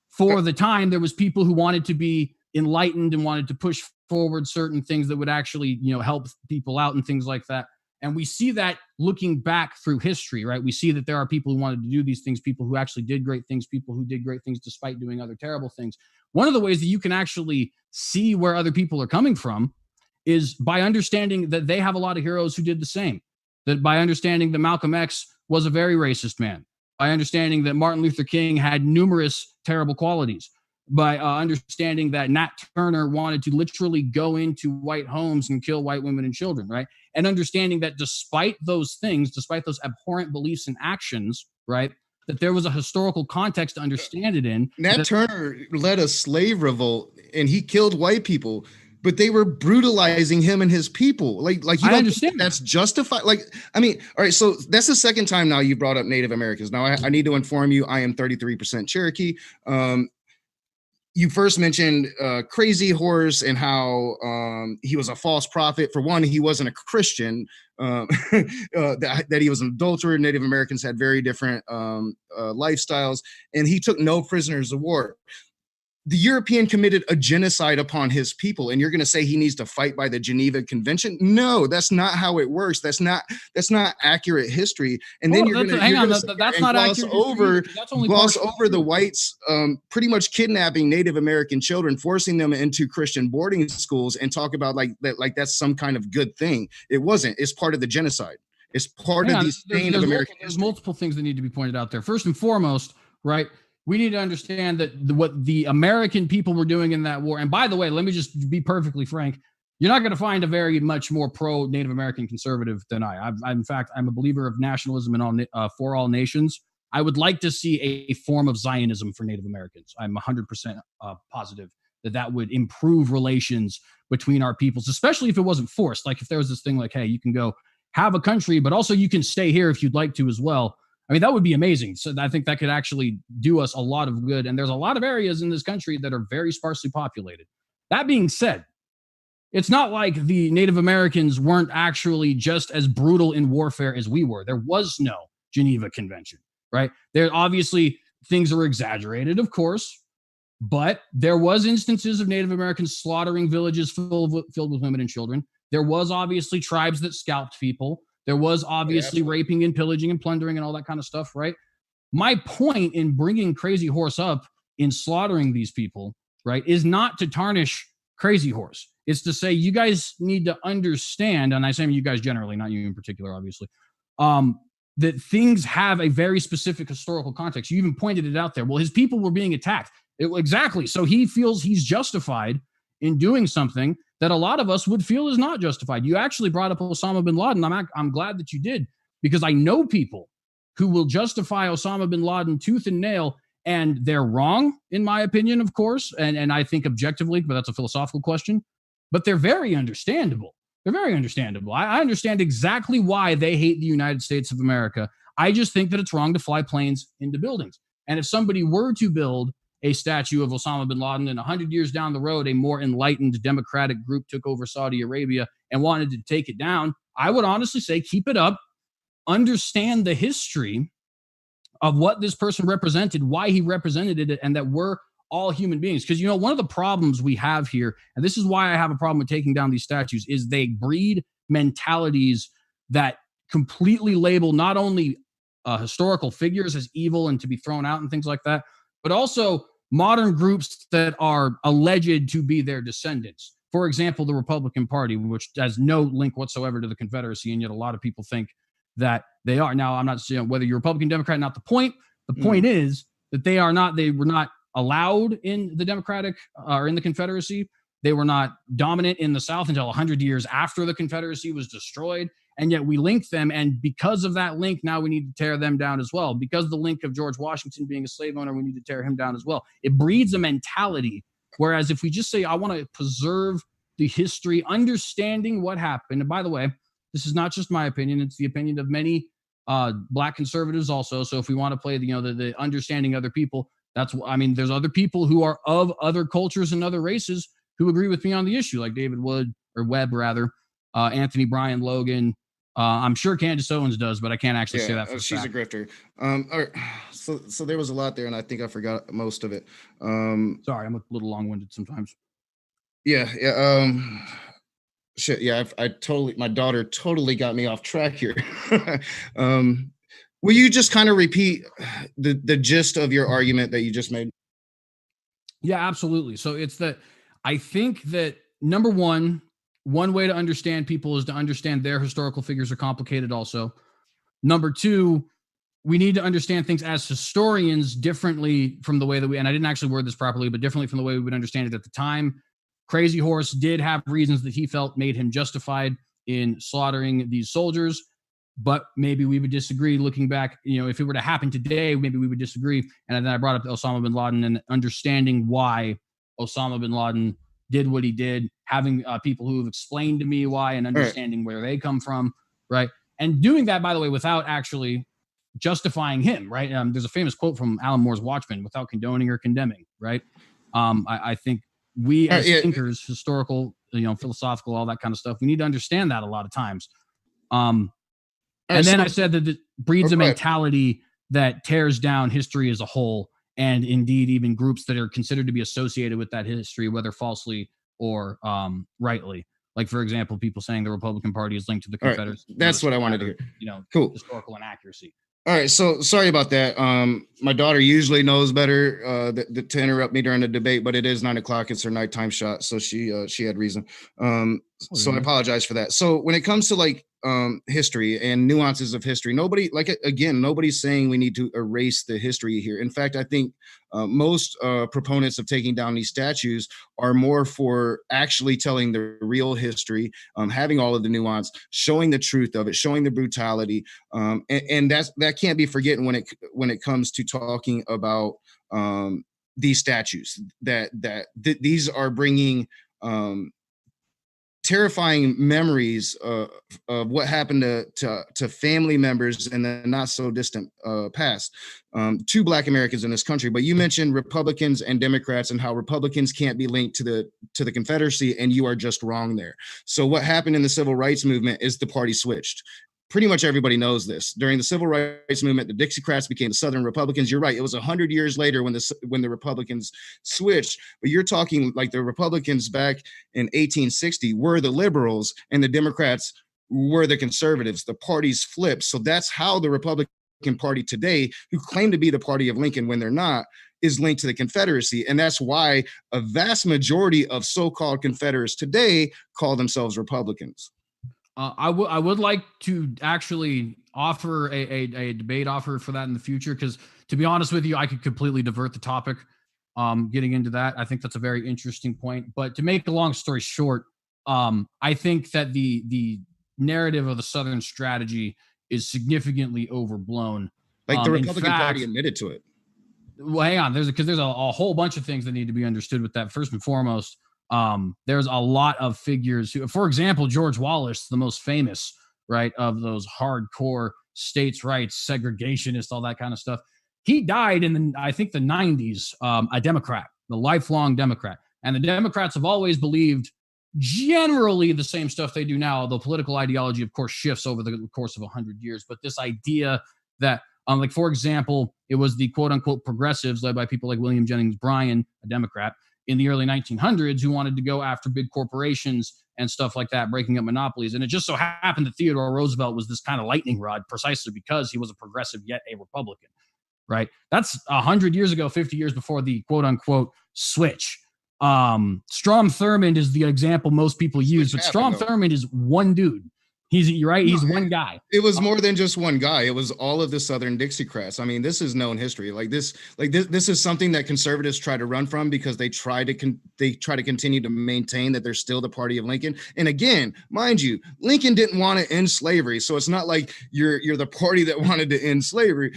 for the time, there was people who wanted to be enlightened and wanted to push forward certain things that would actually, help people out and things like that. And we see that looking back through history, right? We see that there are people who wanted to do these things, people who actually did great things, people who did great things despite doing other terrible things. One of the ways that you can actually see where other people are coming from is by understanding that they have a lot of heroes who did the same. That by understanding that Malcolm X was a very racist man, by understanding that Martin Luther King had numerous terrible qualities, by understanding that Nat Turner wanted to literally go into white homes and kill white women and children, right? And understanding that despite those things, despite those abhorrent beliefs and actions, right, that there was a historical context to understand it in. Nat Turner led a slave revolt and he killed white people, but they were brutalizing him and his people. Like you don't understand that's justified. Like, I mean, all right, so that's the second time now you brought up Native Americans. Now I need to inform you, I am 33% Cherokee. You first mentioned Crazy Horse and how he was a false prophet. For one, he wasn't a Christian, that he was an adulterer. Native Americans had very different lifestyles, and he took no prisoners of war. The European committed a genocide upon his people, and you're going to say he needs to fight by the Geneva Convention? No, that's not how it works. That's not accurate history. And then you're going to gloss over the whites pretty much kidnapping Native American children, forcing them into Christian boarding schools, and talk about like that's some kind of good thing. It wasn't. It's part of the genocide. It's part of the stain of American history. There's multiple things that need to be pointed out there. First and foremost, right? We need to understand that what the American people were doing in that war. And by the way, let me just be perfectly frank. You're not going to find a very much more pro-Native American conservative than I. In fact, I'm a believer of nationalism and for all nations. I would like to see a form of Zionism for Native Americans. I'm 100% positive that would improve relations between our peoples, especially if it wasn't forced. Like if there was this thing like, hey, you can go have a country, but also you can stay here if you'd like to as well. I mean, that would be amazing. So I think that could actually do us a lot of good. And there's a lot of areas in this country that are very sparsely populated. That being said, it's not like the Native Americans weren't actually just as brutal in warfare as we were. There was no Geneva Convention, right? There obviously things are exaggerated, of course, but there was instances of Native Americans slaughtering villages filled with women and children. There was obviously tribes that scalped people. There was obviously raping and pillaging and plundering and all that kind of stuff, right? My point in bringing Crazy Horse up in slaughtering these people, right, is not to tarnish Crazy Horse. It's to say you guys need to understand, and I say you guys generally, not you in particular, obviously, that things have a very specific historical context. You even pointed it out there. Well, his people were being attacked. Exactly. So he feels he's justified in doing something that a lot of us would feel is not justified. You actually brought up Osama bin Laden. I'm glad that you did, because I know people who will justify Osama bin Laden tooth and nail, and they're wrong, in my opinion, of course, and I think objectively, but that's a philosophical question, but they're very understandable. They're very understandable. I understand exactly why they hate the United States of America. I just think that it's wrong to fly planes into buildings. And if somebody were to build a statue of Osama bin Laden, and 100 years down the road, a more enlightened democratic group took over Saudi Arabia and wanted to take it down, I would honestly say keep it up, understand the history of what this person represented, why he represented it, and that we're all human beings. Because, one of the problems we have here, and this is why I have a problem with taking down these statues, is they breed mentalities that completely label not only historical figures as evil and to be thrown out and things like that, but also modern groups that are alleged to be their descendants. For example, the Republican Party, which has no link whatsoever to the Confederacy, and yet a lot of people think that they are. Now, I'm not saying whether you're Republican, Democrat, not the point. The point is that they were not allowed in the Democratic or in the Confederacy. They were not dominant in the South until 100 years after the Confederacy was destroyed. And yet we link them. And because of that link, now we need to tear them down as well. Because of the link of George Washington being a slave owner, we need to tear him down as well. It breeds a mentality. Whereas if we just say, I want to preserve the history, understanding what happened. And by the way, this is not just my opinion. It's the opinion of many Black conservatives also. So if we want to play the understanding other people, there's other people who are of other cultures and other races who agree with me on the issue, like David Webb, Anthony Bryan Logan. I'm sure Candace Owens does, but I can't actually say that for she's fact. a grifter. All right. So there was a lot there, and I think I forgot most of it. Sorry, I'm a little long-winded sometimes. Yeah. Shit. Yeah. My daughter totally got me off track here. Will you just kind of repeat the gist of your argument that you just made? Yeah, absolutely. So it's that I think that number one way to understand people is to understand their historical figures are complicated also. Number two, we need to understand things as historians differently from the way that and I didn't actually word this properly, but differently from the way we would understand it at the time. Crazy Horse did have reasons that he felt made him justified in slaughtering these soldiers, but maybe we would disagree looking back. If it were to happen today, maybe we would disagree. And then I brought up Osama bin Laden and understanding why Osama bin Laden did what he did, having people who have explained to me why and understanding where they come from, right? And doing that, by the way, without actually justifying him, right? There's a famous quote from Alan Moore's Watchmen, without condoning or condemning, right? I think we as thinkers, historical, philosophical, all that kind of stuff, we need to understand that a lot of times. And then I said that it breeds a mentality that tears down history as a whole, and indeed even groups that are considered to be associated with that history, whether falsely or rightly. Like, for example, people saying the Republican Party is linked to the Confederacy. Right. That's what I wanted to hear. Cool. Historical inaccuracy. All right, so sorry about that. My daughter usually knows better to interrupt me during the debate, but it is 9:00. It's her nighttime shot, so she had reason. So I apologize for that. So when it comes to history and nuances of history, nobody's saying we need to erase the history here. In fact, I think most proponents of taking down these statues are more for actually telling the real history, having all of the nuance, showing the truth of it, showing the brutality, and that can't be forgotten when it comes to talking about these statues. These are bringing terrifying memories of what happened to family members in the not so distant past to Black Americans in this country. But you mentioned Republicans and Democrats and how Republicans can't be linked to the Confederacy, and you are just wrong there. So what happened in the Civil Rights Movement is the party switched. Pretty much everybody knows this. During the Civil Rights Movement, the Dixiecrats became the Southern Republicans. You're right. It was 100 years later when the Republicans switched. But you're talking like the Republicans back in 1860 were the liberals and the Democrats were the conservatives. The parties flipped. So that's how the Republican Party today, who claim to be the party of Lincoln when they're not, is linked to the Confederacy. And that's why a vast majority of so-called Confederates today call themselves Republicans. I would like to actually offer a debate offer for that in the future, because to be honest with you, I could completely divert the topic getting into that. I think that's a very interesting point. But to make a long story short, I think that the narrative of the Southern strategy is significantly overblown. Like the Republican Party admitted to it. Well, hang on. There's a whole bunch of things that need to be understood with that. First and foremost, there's a lot of figures who, for example, George Wallace, the most famous, right, of those hardcore states' rights, segregationists, all that kind of stuff. He died in I think the 90s, a Democrat, the lifelong Democrat. And the Democrats have always believed generally the same stuff they do now, although political ideology, of course, shifts over the course of 100 years. But this idea that, like, for example, it was the quote unquote progressives led by people like William Jennings Bryan, a Democrat, in the early 1900s who wanted to go after big corporations and stuff like that, breaking up monopolies. And it just so happened that Theodore Roosevelt was this kind of lightning rod precisely because he was a progressive yet a Republican, right? That's 100 years ago, 50 years before the quote unquote switch. Strom Thurmond is the example most people use, but Strom Thurmond is one dude. He's right. He's one guy. It was more than just one guy. It was all of the Southern Dixiecrats. I mean, this is known history. This is something that conservatives try to run from because they try to continue to maintain that they're still the party of Lincoln. And again, mind you, Lincoln didn't want to end slavery, so it's not like you're the party that wanted to end slavery,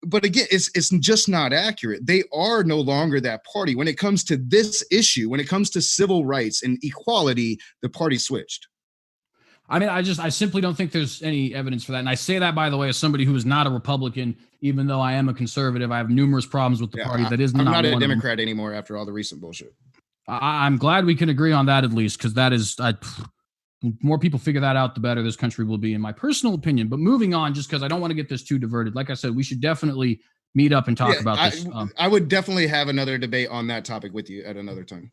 But again, it's just not accurate. They are no longer that party. When it comes to this issue, when it comes to civil rights and equality, the party switched. I mean, I simply don't think there's any evidence for that. And I say that, by the way, as somebody who is not a Republican, even though I am a conservative. I have numerous problems with the party. That is not I'm not a Democrat anymore after all the recent bullshit. I'm glad we can agree on that at least, because that is more people figure that out, the better this country will be, in my personal opinion. But moving on, just because I don't want to get this too diverted. Like I said, we should definitely meet up and talk about this. I would definitely have another debate on that topic with you at another time.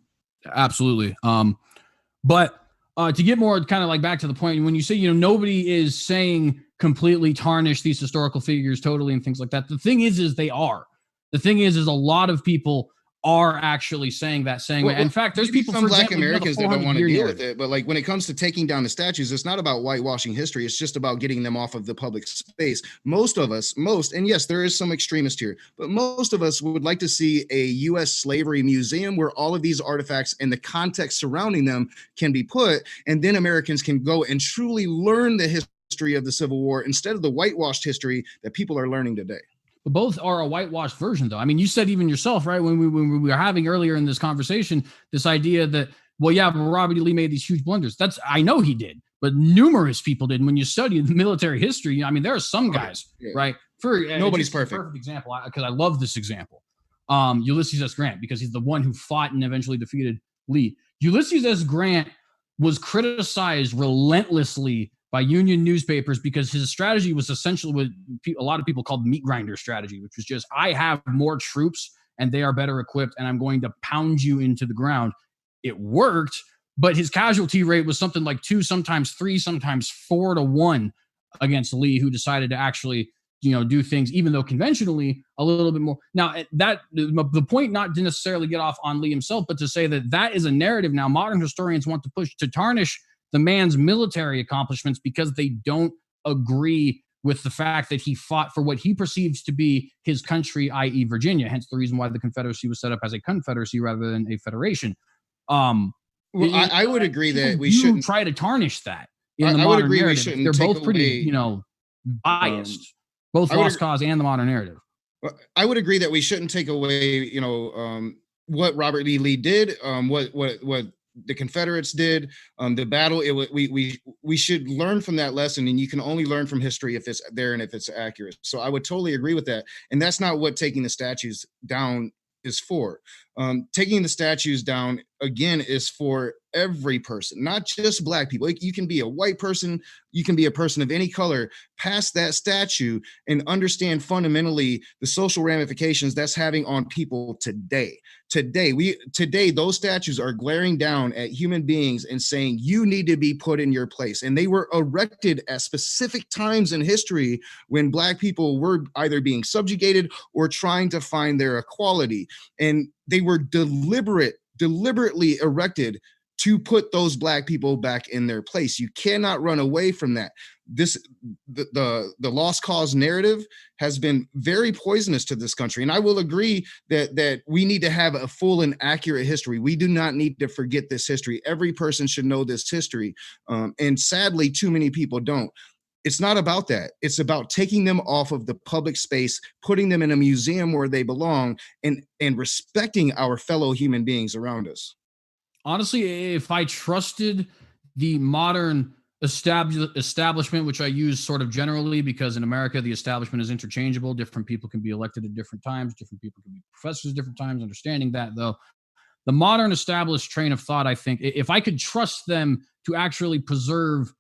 Absolutely. But to get more kind of like back to the point, when you say, nobody is saying completely tarnish these historical figures totally and things like that. The thing is they are. The thing is a lot of people are actually saying that same way. In fact, there's people, some Black Americans that don't want to deal with it. But like when it comes to taking down the statues, it's not about whitewashing history. It's just about getting them off of the public space. Most, and yes, there is some extremist here, but most of us would like to see a U.S. slavery museum where all of these artifacts and the context surrounding them can be put, and then Americans can go and truly learn the history of the Civil War instead of the whitewashed history that people are learning today. Both are a whitewashed version, though. I mean, you said even yourself, right, when we were having earlier in this conversation, this idea that, well, yeah, but Robert E. Lee made these huge blunders. I know he did, but numerous people did. And when you study the military history, I mean, there are some guys, right? Nobody's perfect. A perfect example, because I love this example. Ulysses S. Grant, because he's the one who fought and eventually defeated Lee. Ulysses S. Grant was criticized relentlessly by Union newspapers because his strategy was essentially what a lot of people called meat grinder strategy, which was just, I have more troops and they are better equipped and I'm going to pound you into the ground. It worked, but his casualty rate was something like 2, sometimes 3, sometimes 4 to 1 against Lee, who decided to actually, do things, even though conventionally a little bit more. Now, that the point, not to necessarily get off on Lee himself, but to say that is a narrative now modern historians want to push to tarnish the man's military accomplishments because they don't agree with the fact that he fought for what he perceives to be his country, i.e. Virginia, hence the reason why the Confederacy was set up as a confederacy rather than a federation. I would agree that we shouldn't try to tarnish that in the modern narrative. They're both pretty, biased, both Lost Cause and the modern narrative. I would agree that we shouldn't take away, what Robert E. Lee did, what the Confederates did, the battle. We should learn from that lesson, and you can only learn from history if it's there and if it's accurate. So I would totally agree with that, and that's not what taking the statues down is for. Taking the statues down, again, is for every person, not just Black people. You can be a white person, you can be a person of any color, past that statue and understand fundamentally the social ramifications that's having on people today. Today, those statues are glaring down at human beings and saying, you need to be put in your place. And they were erected at specific times in history when Black people were either being subjugated or trying to find their equality. And they were deliberately erected to put those Black people back in their place. You cannot run away from that. The lost cause narrative has been very poisonous to this country. And I will agree that we need to have a full and accurate history. We do not need to forget this history. Every person should know this history. And sadly, too many people don't. It's not about that. It's about taking them off of the public space, putting them in a museum where they belong, and respecting our fellow human beings around us. Honestly, if I trusted the modern establishment, which I use sort of generally because in America, the establishment is interchangeable. Different people can be elected at different times. Different people can be professors at different times. Understanding that, though, the modern established train of thought, I think, if I could trust them to actually preserve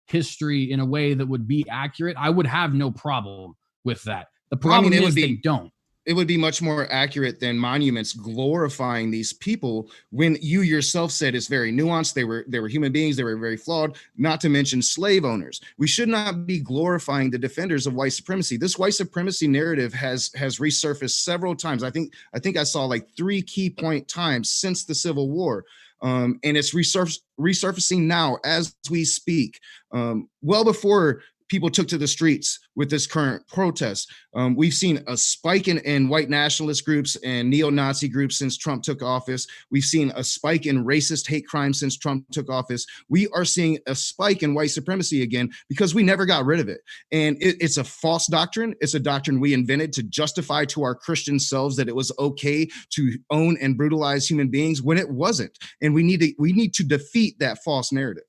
history in a way that would be accurate, I would have no problem with that. The problem is they don't. it would be much more accurate than monuments glorifying these people when you yourself said it's very nuanced. They were human beings. They were very flawed, not to mention slave owners. We should not be glorifying the defenders of white supremacy. This white supremacy narrative has resurfaced several times. I think I saw like 3 key point times since the Civil War. And it's resurfacing now as we speak. Well before people took to the streets with this current protest. We've seen a spike in white nationalist groups and neo-Nazi groups since Trump took office. We've seen a spike in racist hate crimes since Trump took office. We are seeing a spike in white supremacy again because we never got rid of it. And it's a false doctrine. It's a doctrine we invented to justify to our Christian selves that it was okay to own and brutalize human beings when it wasn't. And we need to defeat that false narrative.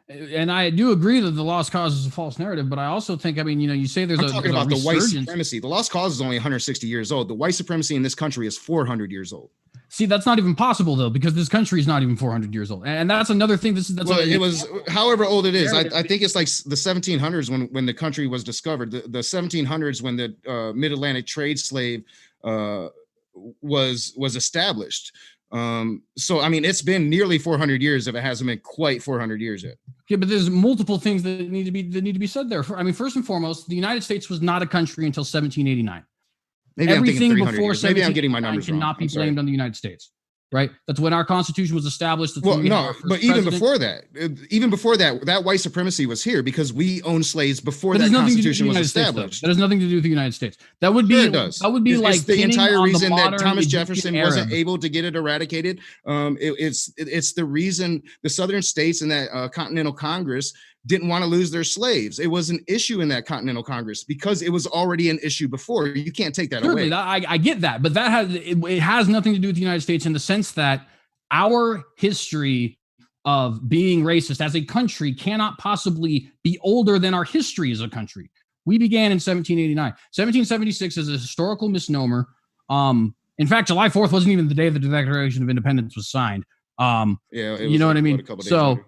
And I do agree that the lost cause is a false narrative, but I also think, I mean, you say I'm talking about the white supremacy. The lost cause is only 160 years old. The white supremacy in this country is 400 years old. See, that's not even possible though, because this country is not even 400 years old, and that's another thing. It was however old it is. I think it's like the 1700s when the country was discovered. The 1700s when the mid-Atlantic trade slave was established. So I mean, it's been nearly 400 years if it hasn't been quite 400 years yet. Yeah, but there's multiple things that need to be said there. I mean, first and foremost, the United States was not a country until 1789. Maybe Everything I'm thinking 300 before years. Maybe I'm getting my numbers wrong. Cannot be blamed on the United States, right? That's when our Constitution was established. That's but even before that, that white supremacy was here because we owned slaves before that Constitution was established. That has nothing to do with the United States. That would be sure it does. That would be it's like the entire reason that Thomas Egyptian Jefferson wasn't able to get it eradicated. It's the reason the Southern states and that Continental Congress didn't want to lose their slaves. It was an issue in that Continental Congress because it was already an issue before. You can't take that away. I get that, but it has nothing to do with the United States in the sense that our history of being racist as a country cannot possibly be older than our history as a country. We began in 1789. 1776 is a historical misnomer. In fact, July 4th wasn't even the day the Declaration of Independence was signed. You know what I mean? So.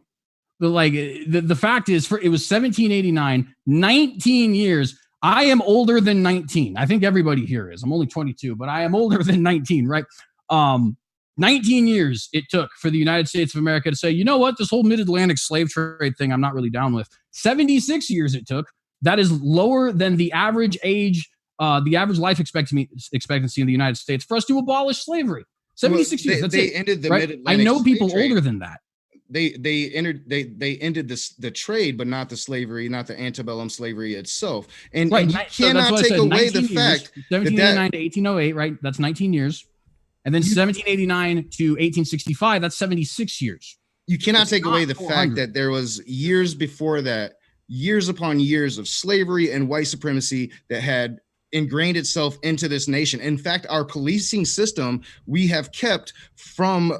But like the fact is, it was 1789, 19 years. I am older than 19. I think everybody here is. I'm only 22, but I am older than 19, right? 19 years it took for the United States of America to say, you know what, this whole mid-Atlantic slave trade thing, I'm not really down with. 76 years it took. That is lower than the average age, the average life expectancy in the United States for us to abolish slavery. 76 years. That's they it, ended the right? mid-Atlantic. I know people trade. older than that. They ended the trade, but not the slavery, not the antebellum slavery itself. And, right. and you cannot take away the fact 1789 to 1808, right? That's 19 years. And then 1789 to 1865, that's 76 years. You cannot take away the fact that there was years before that, years upon years of slavery and white supremacy that had ingrained itself into this nation. In fact, our policing system, we have kept from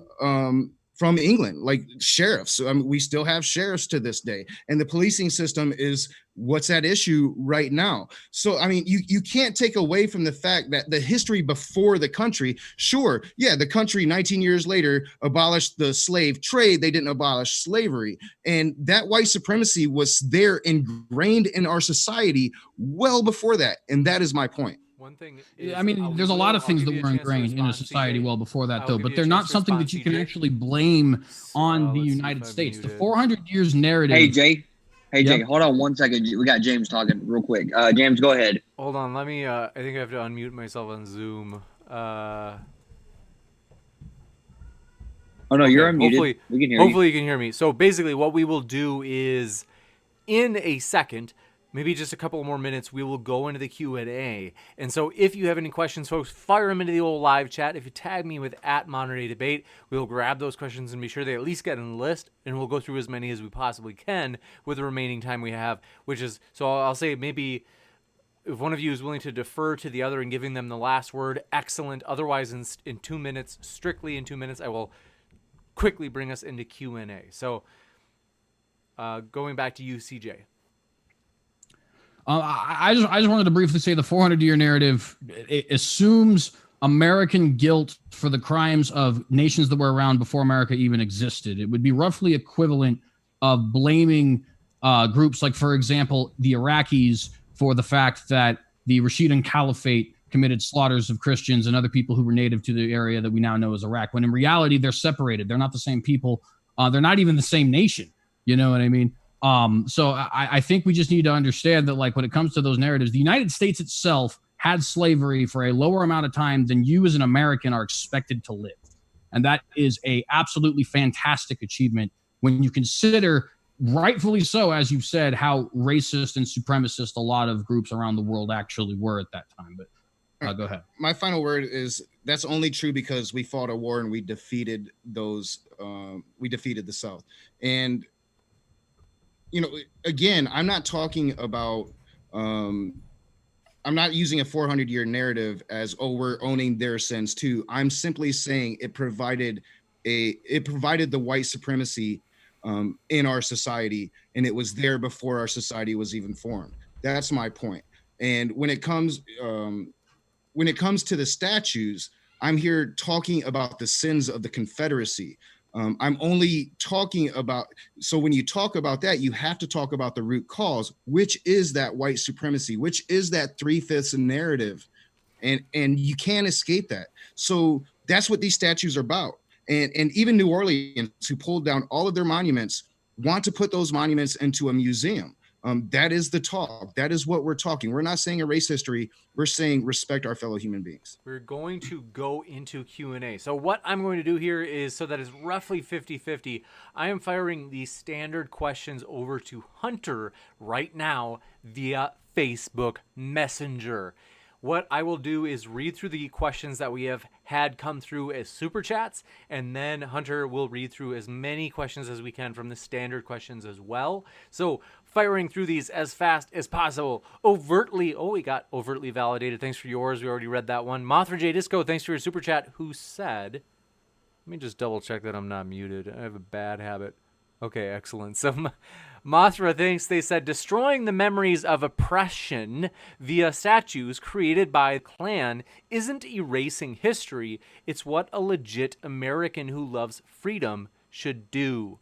England, like sheriffs. We still have sheriffs to this day, and the policing system is what's at issue right now. So, I mean, you can't take away from the fact that the history before the country, sure, yeah, the country 19 years later abolished the slave trade. They didn't abolish slavery, and that white supremacy was there ingrained in our society well before that, and that is my point. One thing is, I mean, there's a lot of things that were ingrained in a society well before that, though, but they're not something that you can actually blame on the United States. The 400 years narrative. Hey, Jay, hold on 1 second. We got James talking real quick. James, go ahead. Hold on. Let me, I think I have to unmute myself on Zoom. Oh, no, you're unmuted. We can hear you. Hopefully you can hear me. So basically what we will do is, in a second, maybe just a couple more minutes, we will go into the Q&A. And so if you have any questions, folks, fire them into the old live chat. If you tag me with @ModernDayDebate, we'll grab those questions and be sure they at least get in the list, and we'll go through as many as we possibly can with the remaining time we have, which is, so I'll say maybe if one of you is willing to defer to the other and giving them the last word, excellent. Otherwise, in 2 minutes, strictly in 2 minutes, I will quickly bring us into Q&A. So going back to you, CJ. I just wanted to briefly say the 400-year narrative assumes American guilt for the crimes of nations that were around before America even existed. It would be roughly equivalent of blaming groups like, for example, the Iraqis for the fact that the Rashidun Caliphate committed slaughters of Christians and other people who were native to the area that we now know as Iraq, when in reality, they're separated. They're not the same people. They're not even the same nation. You know what I mean? So I think we just need to understand that, like, when it comes to those narratives, the United States itself had slavery for a lower amount of time than you as an American are expected to live. And that is a absolutely fantastic achievement when you consider, rightfully so, as you've said, how racist and supremacist a lot of groups around the world actually were at that time. But go ahead. My final word is that's only true because we fought a war and we defeated those. We defeated the South. And, you know, again, I'm not talking about, I'm not using a 400-year narrative as, oh, we're owning their sins too. I'm simply saying it provided the white supremacy in our society, and it was there before our society was even formed. That's my point. And when it comes to the statues, I'm here talking about the sins of the Confederacy. I'm only talking about, so when you talk about that, you have to talk about the root cause, which is that white supremacy, which is that 3/5 narrative. And you can't escape that. So that's what these statues are about. And even New Orleans, who pulled down all of their monuments, want to put those monuments into a museum. That is the talk. That is what we're talking. We're not saying erase history. We're saying respect our fellow human beings. We're going to go into Q&A. So what I'm going to do here is, so that is roughly 50-50, I am firing the standard questions over to Hunter right now via Facebook Messenger. What I will do is read through the questions that we have had come through as super chats, and then Hunter will read through as many questions as we can from the standard questions as well. So firing through these as fast as possible. Overtly, we got overtly validated. Thanks for yours. We already read that one. Mothra J Disco, thanks for your super chat, who said, let me just double check that I'm not muted. I have a bad habit. Okay, excellent. So Mothra thinks, they said, destroying the memories of oppression via statues created by the Klan isn't erasing history. It's what a legit American who loves freedom should do.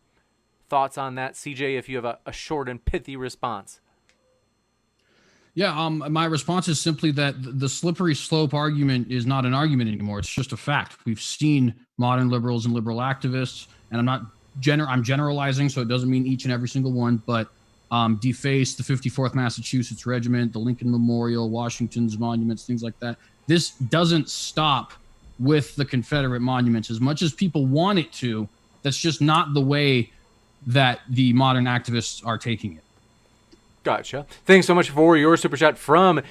Thoughts on that, CJ, if you have a short and pithy response? Yeah, my response is simply that the slippery slope argument is not an argument anymore. It's just a fact. We've seen modern liberals and liberal activists, and I'm generalizing, so it doesn't mean each and every single one, but deface the 54th Massachusetts Regiment, the Lincoln Memorial, Washington's monuments, things like that. This doesn't stop with the Confederate monuments. As much as people want it to, that's just not the way that the modern activists are taking it. Gotcha. Thanks so much for your super chat from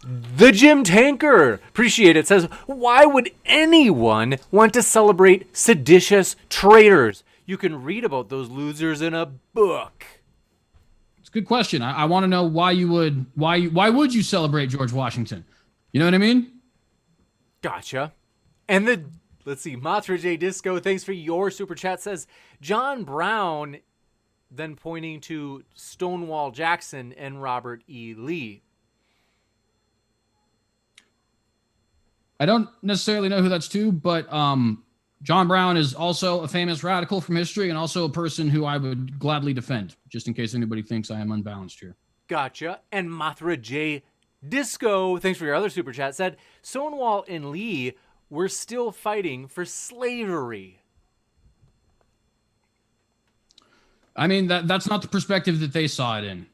the Jim Tanker. Appreciate it. Says, why would anyone want to celebrate seditious traitors? You can read about those losers in a book. It's a good question. I want to know why would you celebrate George Washington? You know what I mean? Gotcha. And let's see, Mothra J Disco, thanks for your super chat, says John Brown, then pointing to Stonewall Jackson and Robert E. Lee. I don't necessarily know who that's to, but John Brown is also a famous radical from history and also a person who I would gladly defend, just in case anybody thinks I am unbalanced here. Gotcha. And Mothra J Disco, thanks for your other super chat, said Stonewall and Lee were still fighting for slavery. I mean, that's not the perspective that they saw it in.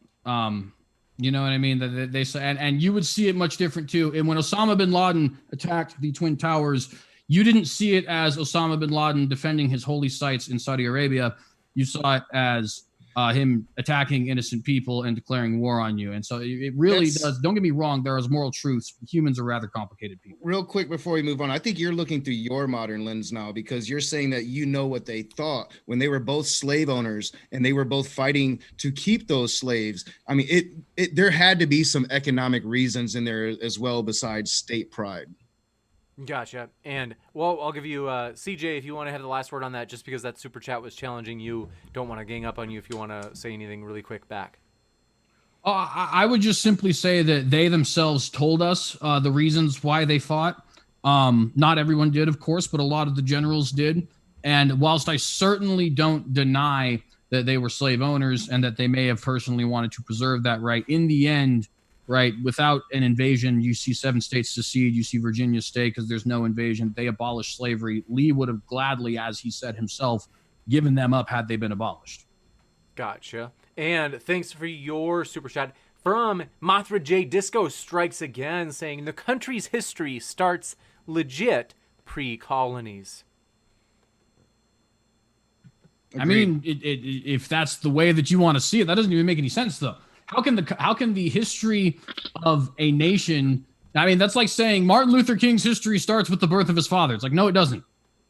You know what I mean? That they saw, and you would see it much different too. And when Osama bin Laden attacked the Twin Towers, you didn't see it as Osama bin Laden defending his holy sites in Saudi Arabia. You saw it as him attacking innocent people and declaring war on you. And so it really does. Don't get me wrong. There is moral truths. Humans are rather complicated people. Real quick before we move on, I think you're looking through your modern lens now, because you're saying that you know what they thought when they were both slave owners and they were both fighting to keep those slaves. I mean, there had to be some economic reasons in there as well besides state pride. Gotcha. And, well, I'll give you, CJ, if you want to have the last word on that, just because that super chat was challenging you. Don't want to gang up on you if you want to say anything really quick back. I would just simply say that they themselves told us the reasons why they fought. Not everyone did, of course, but a lot of the generals did. And whilst I certainly don't deny that they were slave owners and that they may have personally wanted to preserve that right, in the end, right? Without an invasion, you see 7 states secede, you see Virginia stay because there's no invasion. They abolished slavery. Lee would have gladly, as he said himself, given them up had they been abolished. Gotcha. And thanks for your super chat from Mothra J Disco strikes again, saying the country's history starts legit pre-colonies. I mean, if that's the way that you want to see it, that doesn't even make any sense, though. How can the history of a nation? I mean, that's like saying Martin Luther King's history starts with the birth of his father. It's like, no, it doesn't.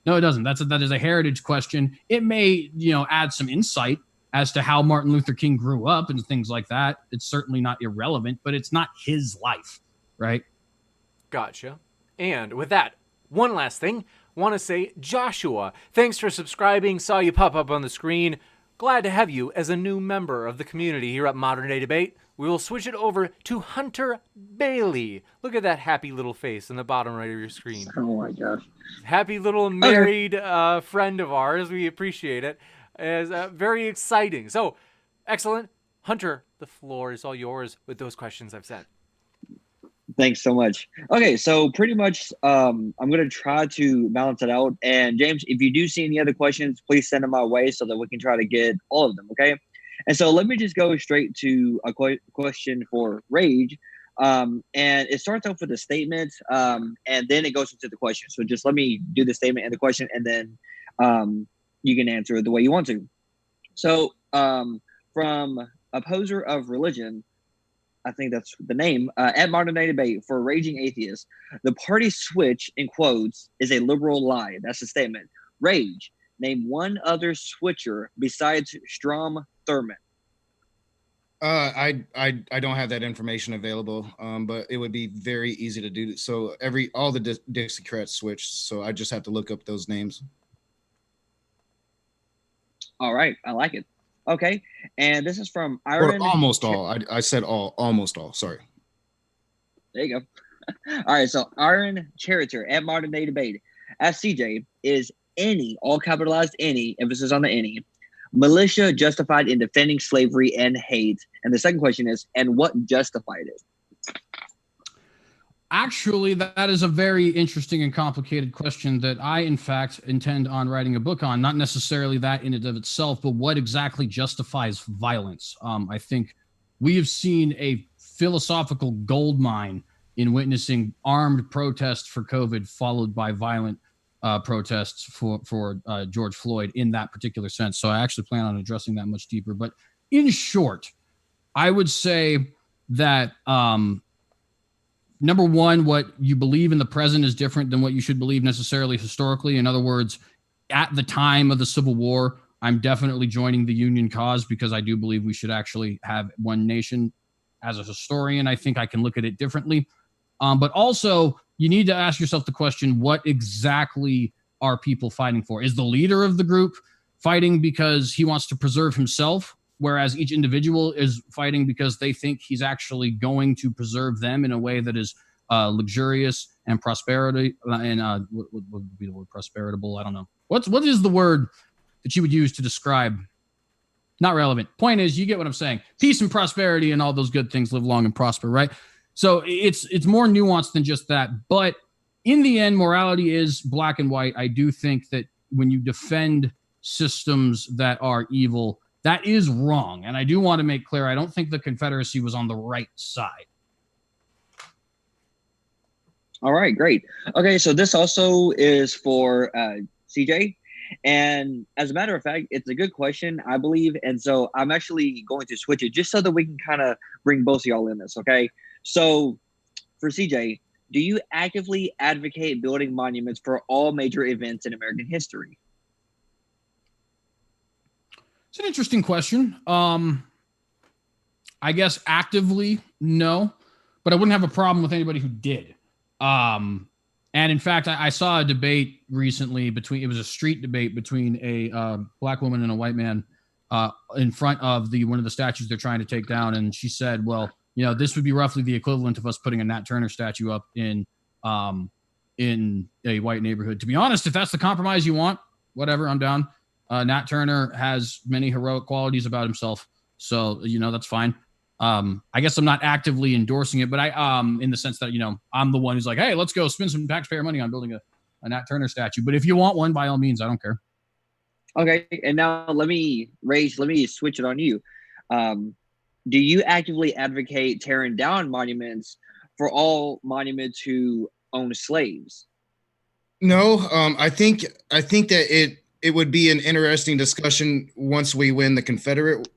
No, it doesn't. That is a heritage question. It may, add some insight as to how Martin Luther King grew up and things like that. It's certainly not irrelevant, but it's not his life, right? Gotcha. And with that, one last thing. Want to say, Joshua, thanks for subscribing. Saw you pop up on the screen. Glad to have you as a new member of the community here at Modern Day Debate. We will switch it over to Hunter Bailey. Look at that happy little face in the bottom right of your screen. Oh my gosh. Happy little married friend of ours. We appreciate it. It's very exciting. So, excellent. Hunter, the floor is all yours with those questions I've said. Thanks so much. Okay, so pretty much I'm going to try to balance it out. And James, if you do see any other questions, please send them my way so that we can try to get all of them, okay? And so let me just go straight to a question for Rage. And it starts off with a statement, and then it goes into the question. So just let me do the statement and the question, and then you can answer it the way you want to. So from Opposer of Religion, I think that's the name, at Modern Day Debate for Raging Atheist, the party switch, in quotes, is a liberal lie. That's the statement. Rage, name one other switcher besides Strom Thurmond. I don't have that information available, but it would be very easy to do. So all the Dixiecrats switched, so I just have to look up those names. All right, I like it. Okay, and this is from Iron. Or almost all. I said almost all. Sorry. There you go. All right, so Iron Chariter at Modern Day Debate. Ask CJ, is any, all capitalized any, emphasis on the any, militia justified in defending slavery and hate? And the second question is, and what justified it? Actually, that is a very interesting and complicated question that I, in fact, intend on writing a book on. Not necessarily that in and of itself, but what exactly justifies violence. I think we have seen a philosophical goldmine in witnessing armed protests for COVID followed by violent protests for George Floyd in that particular sense. So I actually plan on addressing that much deeper. But in short, I would say that number one, what you believe in the present is different than what you should believe necessarily historically. In other words, at the time of the Civil War, I'm definitely joining the Union cause because I do believe we should actually have one nation. As a historian, I think I can look at it differently. But also, you need to ask yourself the question, what exactly are people fighting for? Is the leader of the group fighting because he wants to preserve himself, whereas each individual is fighting because they think he's actually going to preserve them in a way that is luxurious and prosperity and what would be the word prosperitable? I don't know. What is the word that you would use to describe? Not relevant. Point is, you get what I'm saying. Peace and prosperity and all those good things, live long and prosper, right? So it's more nuanced than just that. But in the end, morality is black and white. I do think that when you defend systems that are evil, that is wrong. And I do want to make clear, I don't think the Confederacy was on the right side. All right, great. Okay, so this also is for CJ. And as a matter of fact, it's a good question, I believe. And so I'm actually going to switch it just so that we can kind of bring both of y'all in this, okay? So for CJ, do you actively advocate building monuments for all major events in American history? It's an interesting question. I guess actively, no, but I wouldn't have a problem with anybody who did. And in fact, I saw a debate recently it was a street debate between a black woman and a white man in front of one of the statues they're trying to take down. And she said, well, this would be roughly the equivalent of us putting a Nat Turner statue up in a white neighborhood. To be honest, if that's the compromise you want, whatever, I'm down. Nat Turner has many heroic qualities about himself. So, that's fine. I guess I'm not actively endorsing it, but I in the sense that, I'm the one who's like, hey, let's go spend some taxpayer money on building a Nat Turner statue. But if you want one, by all means, I don't care. Okay, and now let me switch it on you. Do you actively advocate tearing down monuments for all monuments who own slaves? No, I think that it would be an interesting discussion once we win the Confederate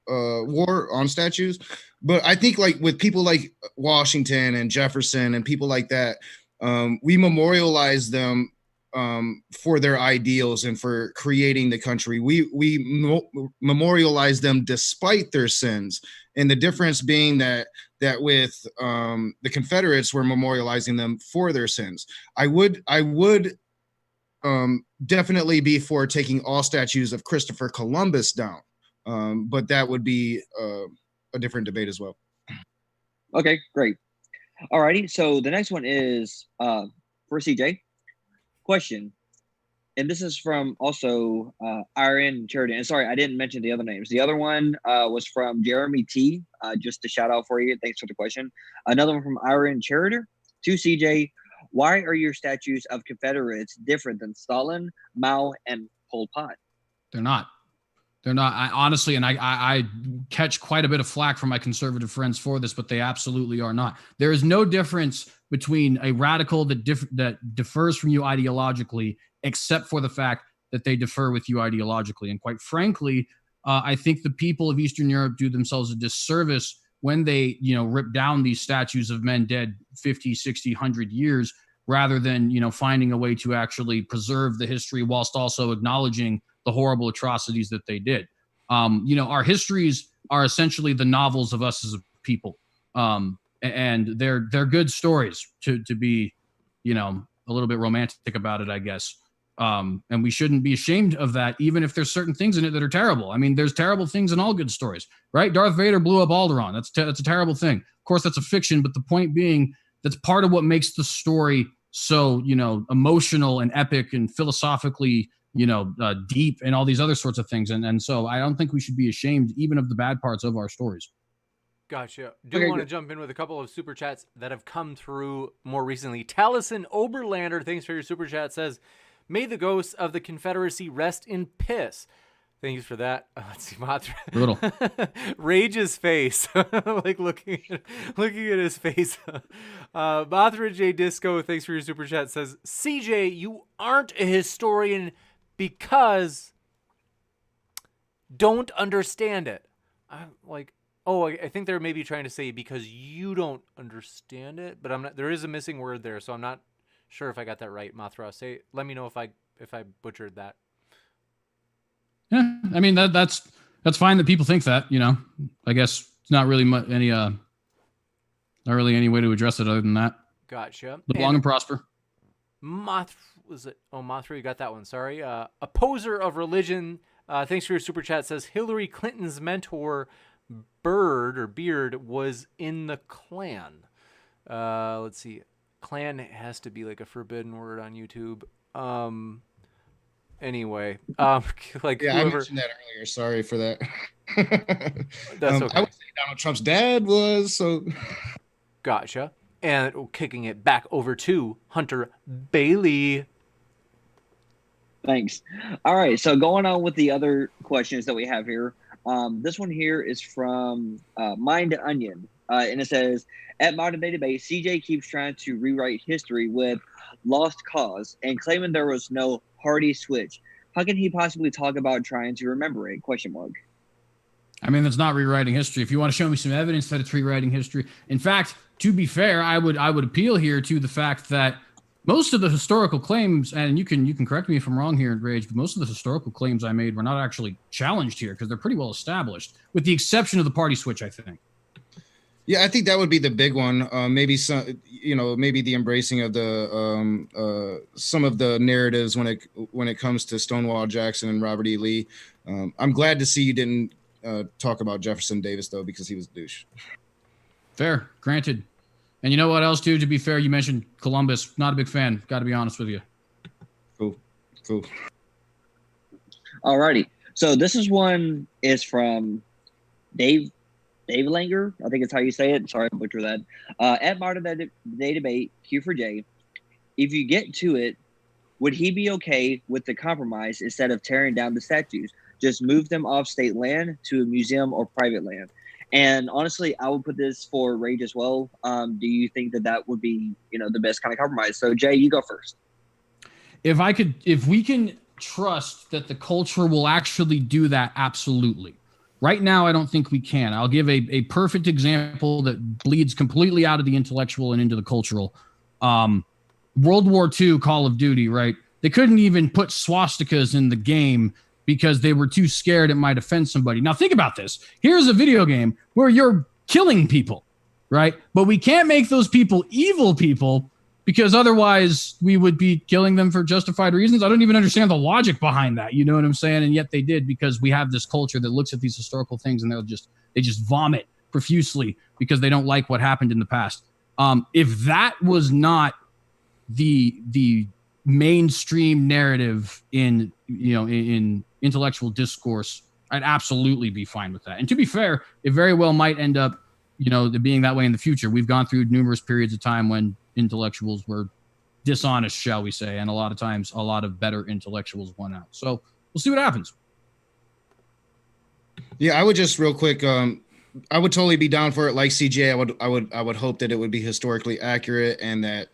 war on statues. But I think like with people like Washington and Jefferson and people like that, we memorialize them for their ideals and for creating the country. We memorialize them despite their sins, and the difference being that with the Confederates, we're memorializing them for their sins. I would definitely be for taking all statues of Christopher Columbus down, but that would be a different debate as well. Okay, great. Alrighty, so the next one is for CJ. Question, and this is from also Iron Sheridan. And sorry, I didn't mention the other names. The other one was from Jeremy T. Just a shout out for you. Thanks for the question. Another one from Iron Sheridan to CJ. Why are your statues of Confederates different than Stalin, Mao, and Pol Pot? They're not. They're not. I honestly, and I catch quite a bit of flack from my conservative friends for this, but they absolutely are not. There is no difference between a radical that differs from you ideologically, except for the fact that they differ with you ideologically. And quite frankly, I think the people of Eastern Europe do themselves a disservice when they, rip down these statues of men dead 50, 60, 100 years, rather than, finding a way to actually preserve the history whilst also acknowledging the horrible atrocities that they did. Our histories are essentially the novels of us as a people. And they're good stories to be, a little bit romantic about it, I guess. And we shouldn't be ashamed of that, even if there's certain things in it that are terrible. I mean, there's terrible things in all good stories, right? Darth Vader blew up Alderaan. That's a terrible thing. Of course, that's a fiction, but the point being, that's part of what makes the story so, emotional and epic and philosophically, deep and all these other sorts of things. And so I don't think we should be ashamed even of the bad parts of our stories. Gotcha. Do want to jump in with a couple of super chats that have come through more recently. Taliesin Oberlander, thanks for your super chat, says, may the ghosts of the Confederacy rest in piss. Thanks for that. Let's see, Brutal. Rage's face, like looking at his face. Mothra J Disco, thanks for your super chat, says, CJ, you aren't a historian because don't understand it. I'm like, I think they're maybe trying to say because you don't understand it, but I'm not. There is a missing word there, so I'm not sure if I got that right. Mothra, let me know if I butchered that. Yeah, I mean that's fine that people think that. I guess it's not really not really any way to address it other than that. Gotcha. Live long and prosper. Mothra, you got that one. Sorry. Opposer of religion. Thanks for your super chat. Says Hillary Clinton's mentor, Beard, was in the Klan. Let's see. Klan has to be like a forbidden word on YouTube. Anyway, like yeah, whoever... I mentioned that earlier. Sorry for that. That's okay. I would say Donald Trump's dad was so. Gotcha. And kicking it back over to Hunter Bailey. Thanks. All right, so going on with the other questions that we have here. This one here is from Mind Onion, and it says, at Modern Day Debate, CJ keeps trying to rewrite history with Lost Cause and claiming there was no party switch. How can he possibly talk about trying to remember it? ? I mean, that's not rewriting history. If you want to show me some evidence that it's rewriting history. In fact, to be fair, I would appeal here to the fact that most of the historical claims, and you can correct me if I'm wrong here, Rage, but most of the historical claims I made were not actually challenged here because they're pretty well established, with the exception of the party switch, I think. Yeah, I think that would be the big one. Maybe maybe the embracing of the some of the narratives when it comes to Stonewall Jackson and Robert E. Lee. I'm glad to see you didn't talk about Jefferson Davis though, because he was a douche. Fair, granted. And you know what else, too? To be fair, you mentioned Columbus. Not a big fan. Got to be honest with you. Cool. Alrighty. So this is from Dave Dave Langer, I think it's how you say it. Sorry, I butchered that. At modern day debate, Q for J. If you get to it, would he be okay with the compromise instead of tearing down the statues? Just move them off state land to a museum or private land. And honestly, I would put this for Rage as well. Do you think that that would be, the best kind of compromise? So Jay, you go first. If we can trust that the culture will actually do that, absolutely. Right now, I don't think we can. I'll give a perfect example that bleeds completely out of the intellectual and into the cultural. World War II, Call of Duty, right? They couldn't even put swastikas in the game because they were too scared it might offend somebody. Now, think about this. Here's a video game where you're killing people, right? But we can't make those people evil people because otherwise we would be killing them for justified reasons. I don't even understand the logic behind that. You know what I'm saying? And yet they did, because we have this culture that looks at these historical things and they just vomit profusely because they don't like what happened in the past. If that was not the mainstream narrative in intellectual discourse, I'd absolutely be fine with that. And to be fair, it very well might end up, being that way in the future. We've gone through numerous periods of time when intellectuals were dishonest, shall we say, and a lot of times a lot of better intellectuals won out. So we'll see what happens. Yeah, I would just real quick. I would totally be down for it. Like CJ, I would hope that it would be historically accurate and that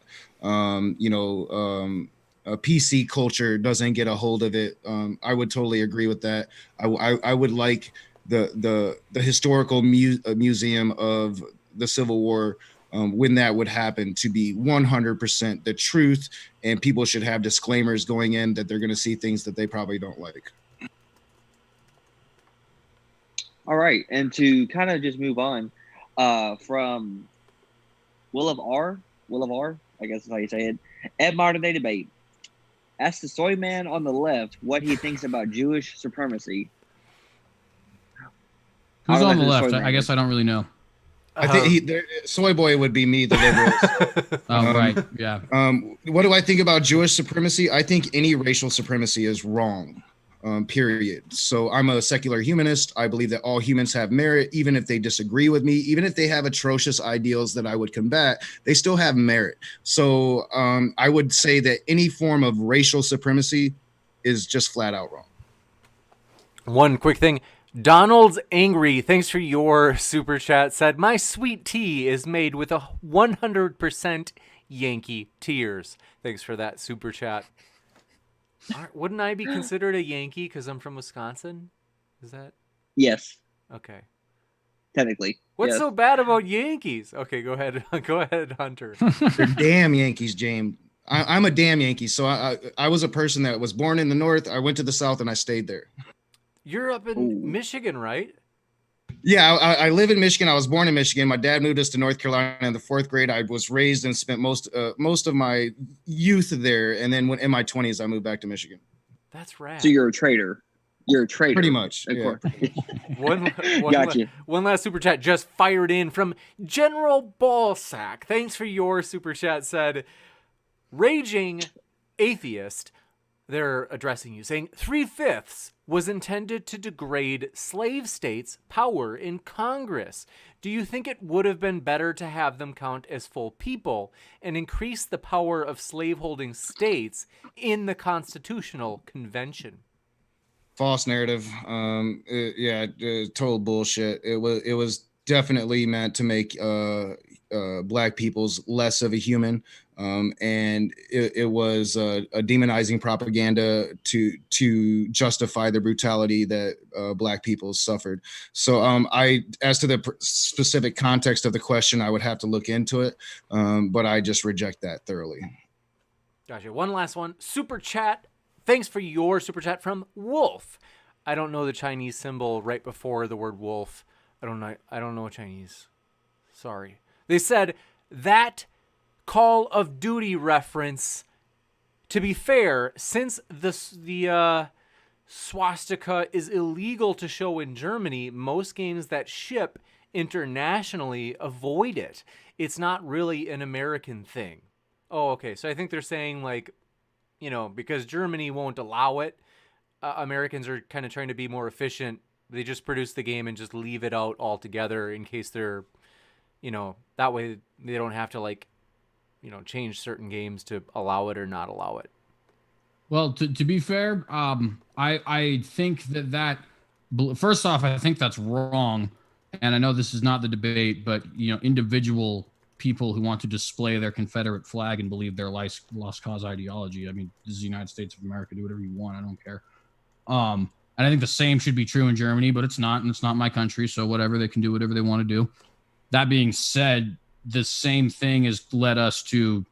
a PC culture doesn't get a hold of it. I would totally agree with that. I would like the historical museum of the Civil War, when that would happen, to be 100% the truth, and people should have disclaimers going in that they're going to see things that they probably don't like. All right, and to kind of just move on from Will of R, I guess is how you say it, at Modern Day Debate, ask the soy man on the left what he thinks about Jewish supremacy. Who's on the left? I guess I don't really know. I think Soy Boy would be me, the liberals. Right, yeah. What do I think about Jewish supremacy? I think any racial supremacy is wrong, period. So I'm a secular humanist. I believe that all humans have merit, even if they disagree with me, even if they have atrocious ideals that I would combat, they still have merit. So I would say that any form of racial supremacy is just flat out wrong. One quick thing. Donald's Angry, thanks for your super chat, said, my sweet tea is made with a 100% Yankee tears. Thanks for that super chat. Wouldn't I be considered a Yankee because I'm from Wisconsin? Is that? Yes. Okay. Technically. What's so bad about Yankees? Okay, go ahead. Go ahead, Hunter. They're damn Yankees, James. I'm a damn Yankee. So I was a person that was born in the North. I went to the South and I stayed there. You're up in Michigan, right? Yeah, I live in Michigan. I was born in Michigan. My dad moved us to North Carolina in the 4th grade. I was raised and spent most of my youth there. And then in my 20s, I moved back to Michigan. That's rad. So you're a traitor. You're a traitor. Pretty much. Yeah. One last super chat just fired in from General Ballsack. Thanks for your super chat. Said, raging atheist. They're addressing you, saying 3/5 was intended to degrade slave states' power in Congress. Do you think it would have been better to have them count as full people and increase the power of slaveholding states in the Constitutional Convention? False narrative. Total bullshit. It was definitely meant to make Black peoples less of a human. And it was a demonizing propaganda to justify the brutality that Black people suffered. So as to the specific context of the question, I would have to look into it, but I just reject that thoroughly. Gotcha. One last one. Super chat. Thanks for your super chat from Wolf. I don't know the Chinese symbol right before the word wolf. I don't know Chinese. Sorry. They said that Call of Duty reference, to be fair, since the swastika is illegal to show in Germany, most games that ship internationally avoid it. It's not really an American thing. Oh, okay. So I think they're saying, because Germany won't allow it, Americans are kind of trying to be more efficient They just produce the game and just leave it out altogether in case they're, that way they don't have to like, change certain games to allow it or not allow it. Well, to be fair, I think that first off, I think that's wrong, and I know this is not the debate, but individual people who want to display their Confederate flag and believe their lost cause ideology. I mean, this is the United States of America. Do whatever you want. I don't care. And I think the same should be true in Germany, but it's not, and it's not my country, so whatever, they can do whatever they want to do. That being said, the same thing has led us to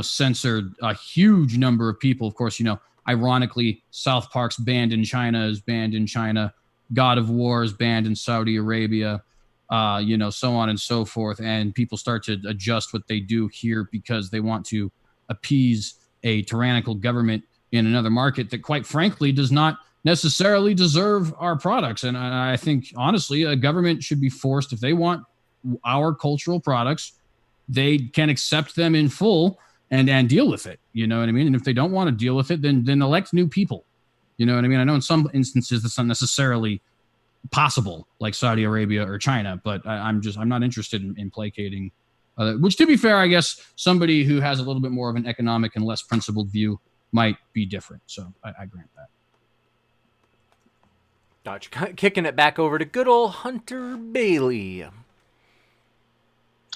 censored a huge number of people. Of course, ironically, South Park's banned in China is banned in China. God of War is banned in Saudi Arabia, so on and so forth. And people start to adjust what they do here because they want to appease a tyrannical government in another market that, quite frankly, does not necessarily deserve our products. And I think, honestly, a government should be forced, if they want our cultural products, they can accept them in full and deal with it. You know what I mean? And if they don't want to deal with it, then elect new people. You know what I mean? I know in some instances that's not necessarily possible, like Saudi Arabia or China, but I'm not interested in placating. Which, to be fair, I guess somebody who has a little bit more of an economic and less principled view might be different. So I grant that. Gotcha. Kicking it back over to good old Hunter Bailey.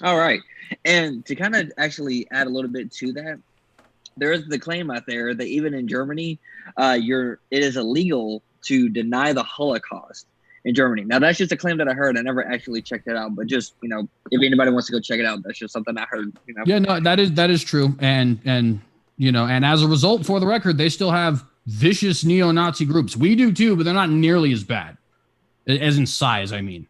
All right. And to kind of actually add a little bit to that, there is the claim out there that even in Germany, it is illegal to deny the Holocaust in Germany. Now, that's just a claim that I heard. I never actually checked it out, but just, if anybody wants to go check it out, that's just something I heard. Yeah, no, that is true. And as a result, for the record, they still have vicious neo-Nazi groups. We do too, but they're not nearly as bad, as in size, I mean.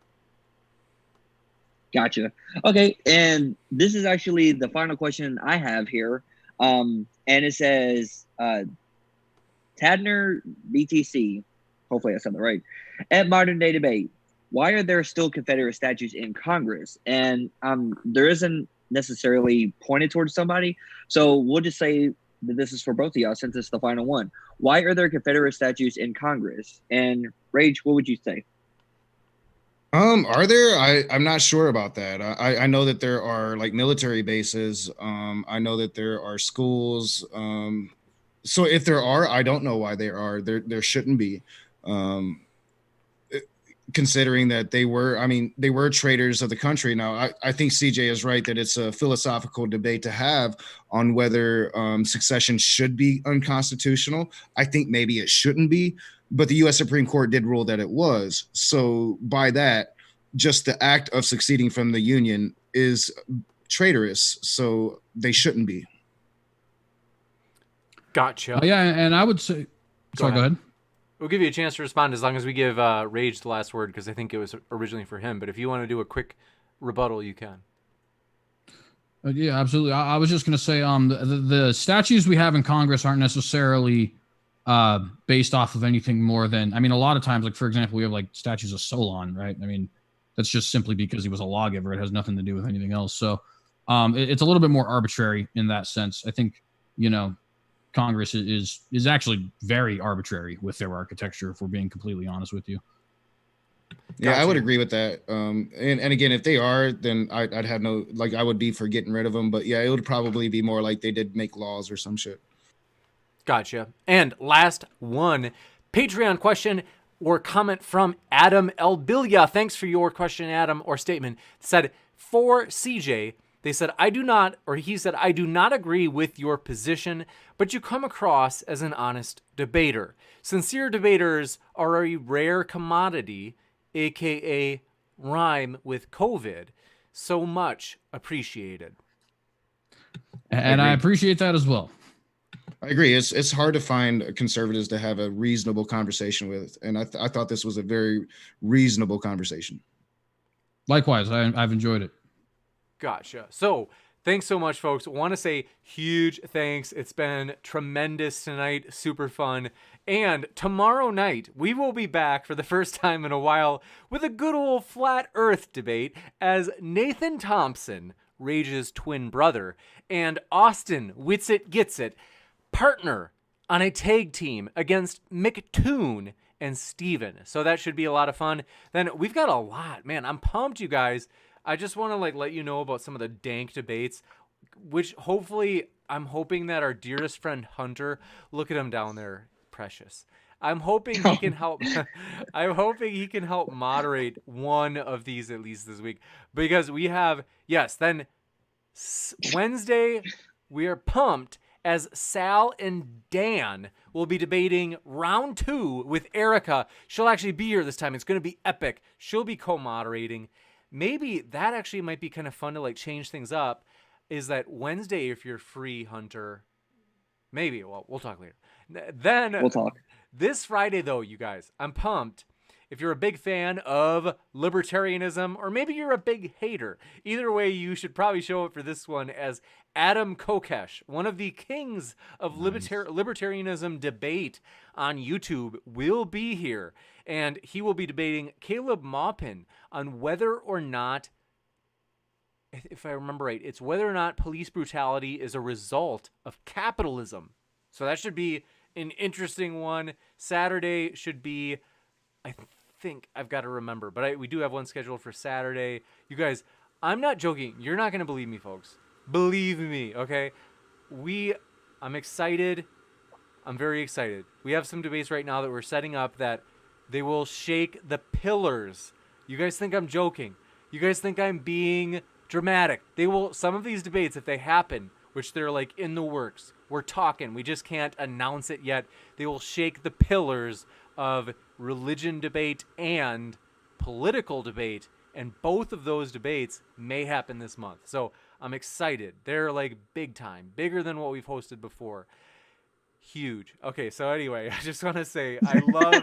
Gotcha. Okay, and this is actually the final question I have here. And it says, Tadner BTC, hopefully I said that right, at Modern Day Debate, why are there still Confederate statues in Congress? And there isn't necessarily pointed towards somebody, so we'll just say that this is for both of y'all since it's the final one. Why are there Confederate statues in Congress? And Rage, what would you say? Are there? I'm not sure about that. I know that there are like military bases. I know that there are schools. So if there are, I don't know why there are. There shouldn't be. Considering that they were traitors of the country. Now, I think CJ is right that it's a philosophical debate to have on whether succession should be unconstitutional. I think maybe it shouldn't be. But the U.S. Supreme Court did rule that it was. So by that, just the act of succeeding from the Union is traitorous. So they shouldn't be. Gotcha. Yeah, and I would say... Go ahead. We'll give you a chance to respond as long as we give Rage the last word, because I think it was originally for him. But if you want to do a quick rebuttal, you can. Yeah, absolutely. I was just going to say the statues we have in Congress aren't necessarily... based off of anything more than, a lot of times, like, for example, we have like statues of Solon, right? That's just simply because he was a lawgiver. It has nothing to do with anything else. So it's a little bit more arbitrary in that sense. I think, Congress is actually very arbitrary with their architecture, if we're being completely honest with you. Yeah, gotcha. I would agree with that. And again, if they are, then I'd have I would be for getting rid of them. But yeah, it would probably be more like they did make laws or some shit. Gotcha. And last one, Patreon question or comment from Adam Elbilia. Thanks for your question, Adam, or statement. It said, for CJ, he said, I do not agree with your position, but you come across as an honest debater. Sincere debaters are a rare commodity, aka rhyme with COVID. So much appreciated. And I appreciate that as well. I agree. It's hard to find conservatives to have a reasonable conversation with, and I thought this was a very reasonable conversation. Likewise, I've enjoyed it. Gotcha. So thanks so much, folks. I want to say huge thanks. It's been tremendous tonight, super fun. And tomorrow night, we will be back for the first time in a while with a good old flat earth debate as Nathan Thompson, Rage's twin brother, and Austin Witsit Gets It partner on a tag team against McToon and Steven. So that should be a lot of fun. Then we've got a lot. Man, I'm pumped, you guys. I just want to let you know about some of the dank debates, which hopefully I'm hoping that our dearest friend Hunter, look at him down there, precious. I'm hoping he can help. I'm hoping he can help moderate one of these at least this week, because we have, yes, then Wednesday we are pumped as Sal and Dan will be debating round 2 with Erica. She'll actually be here this time. It's going to be epic. She'll be co-moderating. Maybe that actually might be kind of fun to change things up, is that Wednesday, if you're free, Hunter, maybe, well, we'll talk later. Then We'll talk. This Friday, though, you guys, I'm pumped. If you're a big fan of libertarianism, or maybe you're a big hater, either way, you should probably show up for this one, as Adam Kokesh, one of the kings of libertarianism debate on YouTube, will be here. And he will be debating Caleb Maupin on whether or not, if I remember right, it's whether or not police brutality is a result of capitalism. So that should be an interesting one. Saturday should be, I think I've got to remember, but we do have one scheduled for Saturday. You guys, I'm not joking. You're not going to believe me, folks. Believe me, okay? I'm excited. I'm very excited. We have some debates right now that we're setting up that they will shake the pillars. You guys think I'm joking. You guys think I'm being dramatic. Some of these debates, if they happen, which they're in the works, we're talking, we just can't announce it yet, they will shake the pillars of religion debate and political debate, and both of those debates may happen this month. So I'm excited. They're big time, bigger than what we've hosted before. Huge. Okay, so anyway, I just want to say I love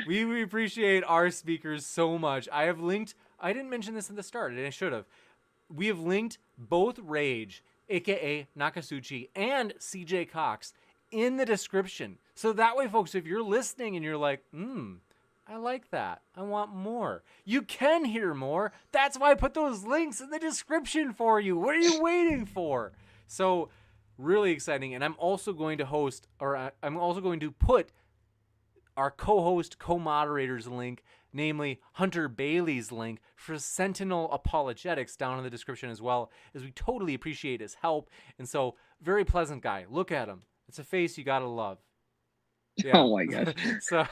we appreciate our speakers so much. I didn't mention this at the start, and I should have. We have linked both Rage, aka Nakasuchi, and CJ Cox in the description. So that way, folks, if you're listening and you're like, I like that, I want more, you can hear more. That's why I put those links in the description for you. What are you waiting for? So really exciting. And I'm also going to put our co-host, co-moderators link, namely Hunter Bailey's link for Sentinel Apologetics, down in the description as well, as we totally appreciate his help. And so, very pleasant guy. Look at him. It's a face you gotta love. Yeah. Oh my gosh. So,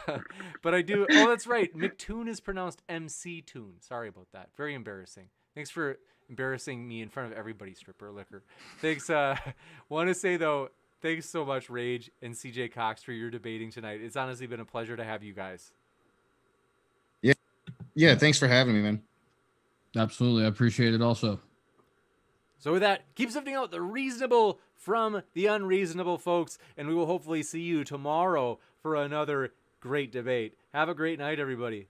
but I do. Oh, that's right. McToon is pronounced MC Toon. Sorry about that. Very embarrassing. Thanks for embarrassing me in front of everybody, Stripper Liquor. Thanks. Want to say though, thanks so much, Rage and CJ Cox, for your debating tonight. It's honestly been a pleasure to have you guys. Yeah, thanks for having me, man. Absolutely. I appreciate it also. So with that, keep sifting out the reasonable from the unreasonable, folks, and we will hopefully see you tomorrow for another great debate. Have a great night, everybody.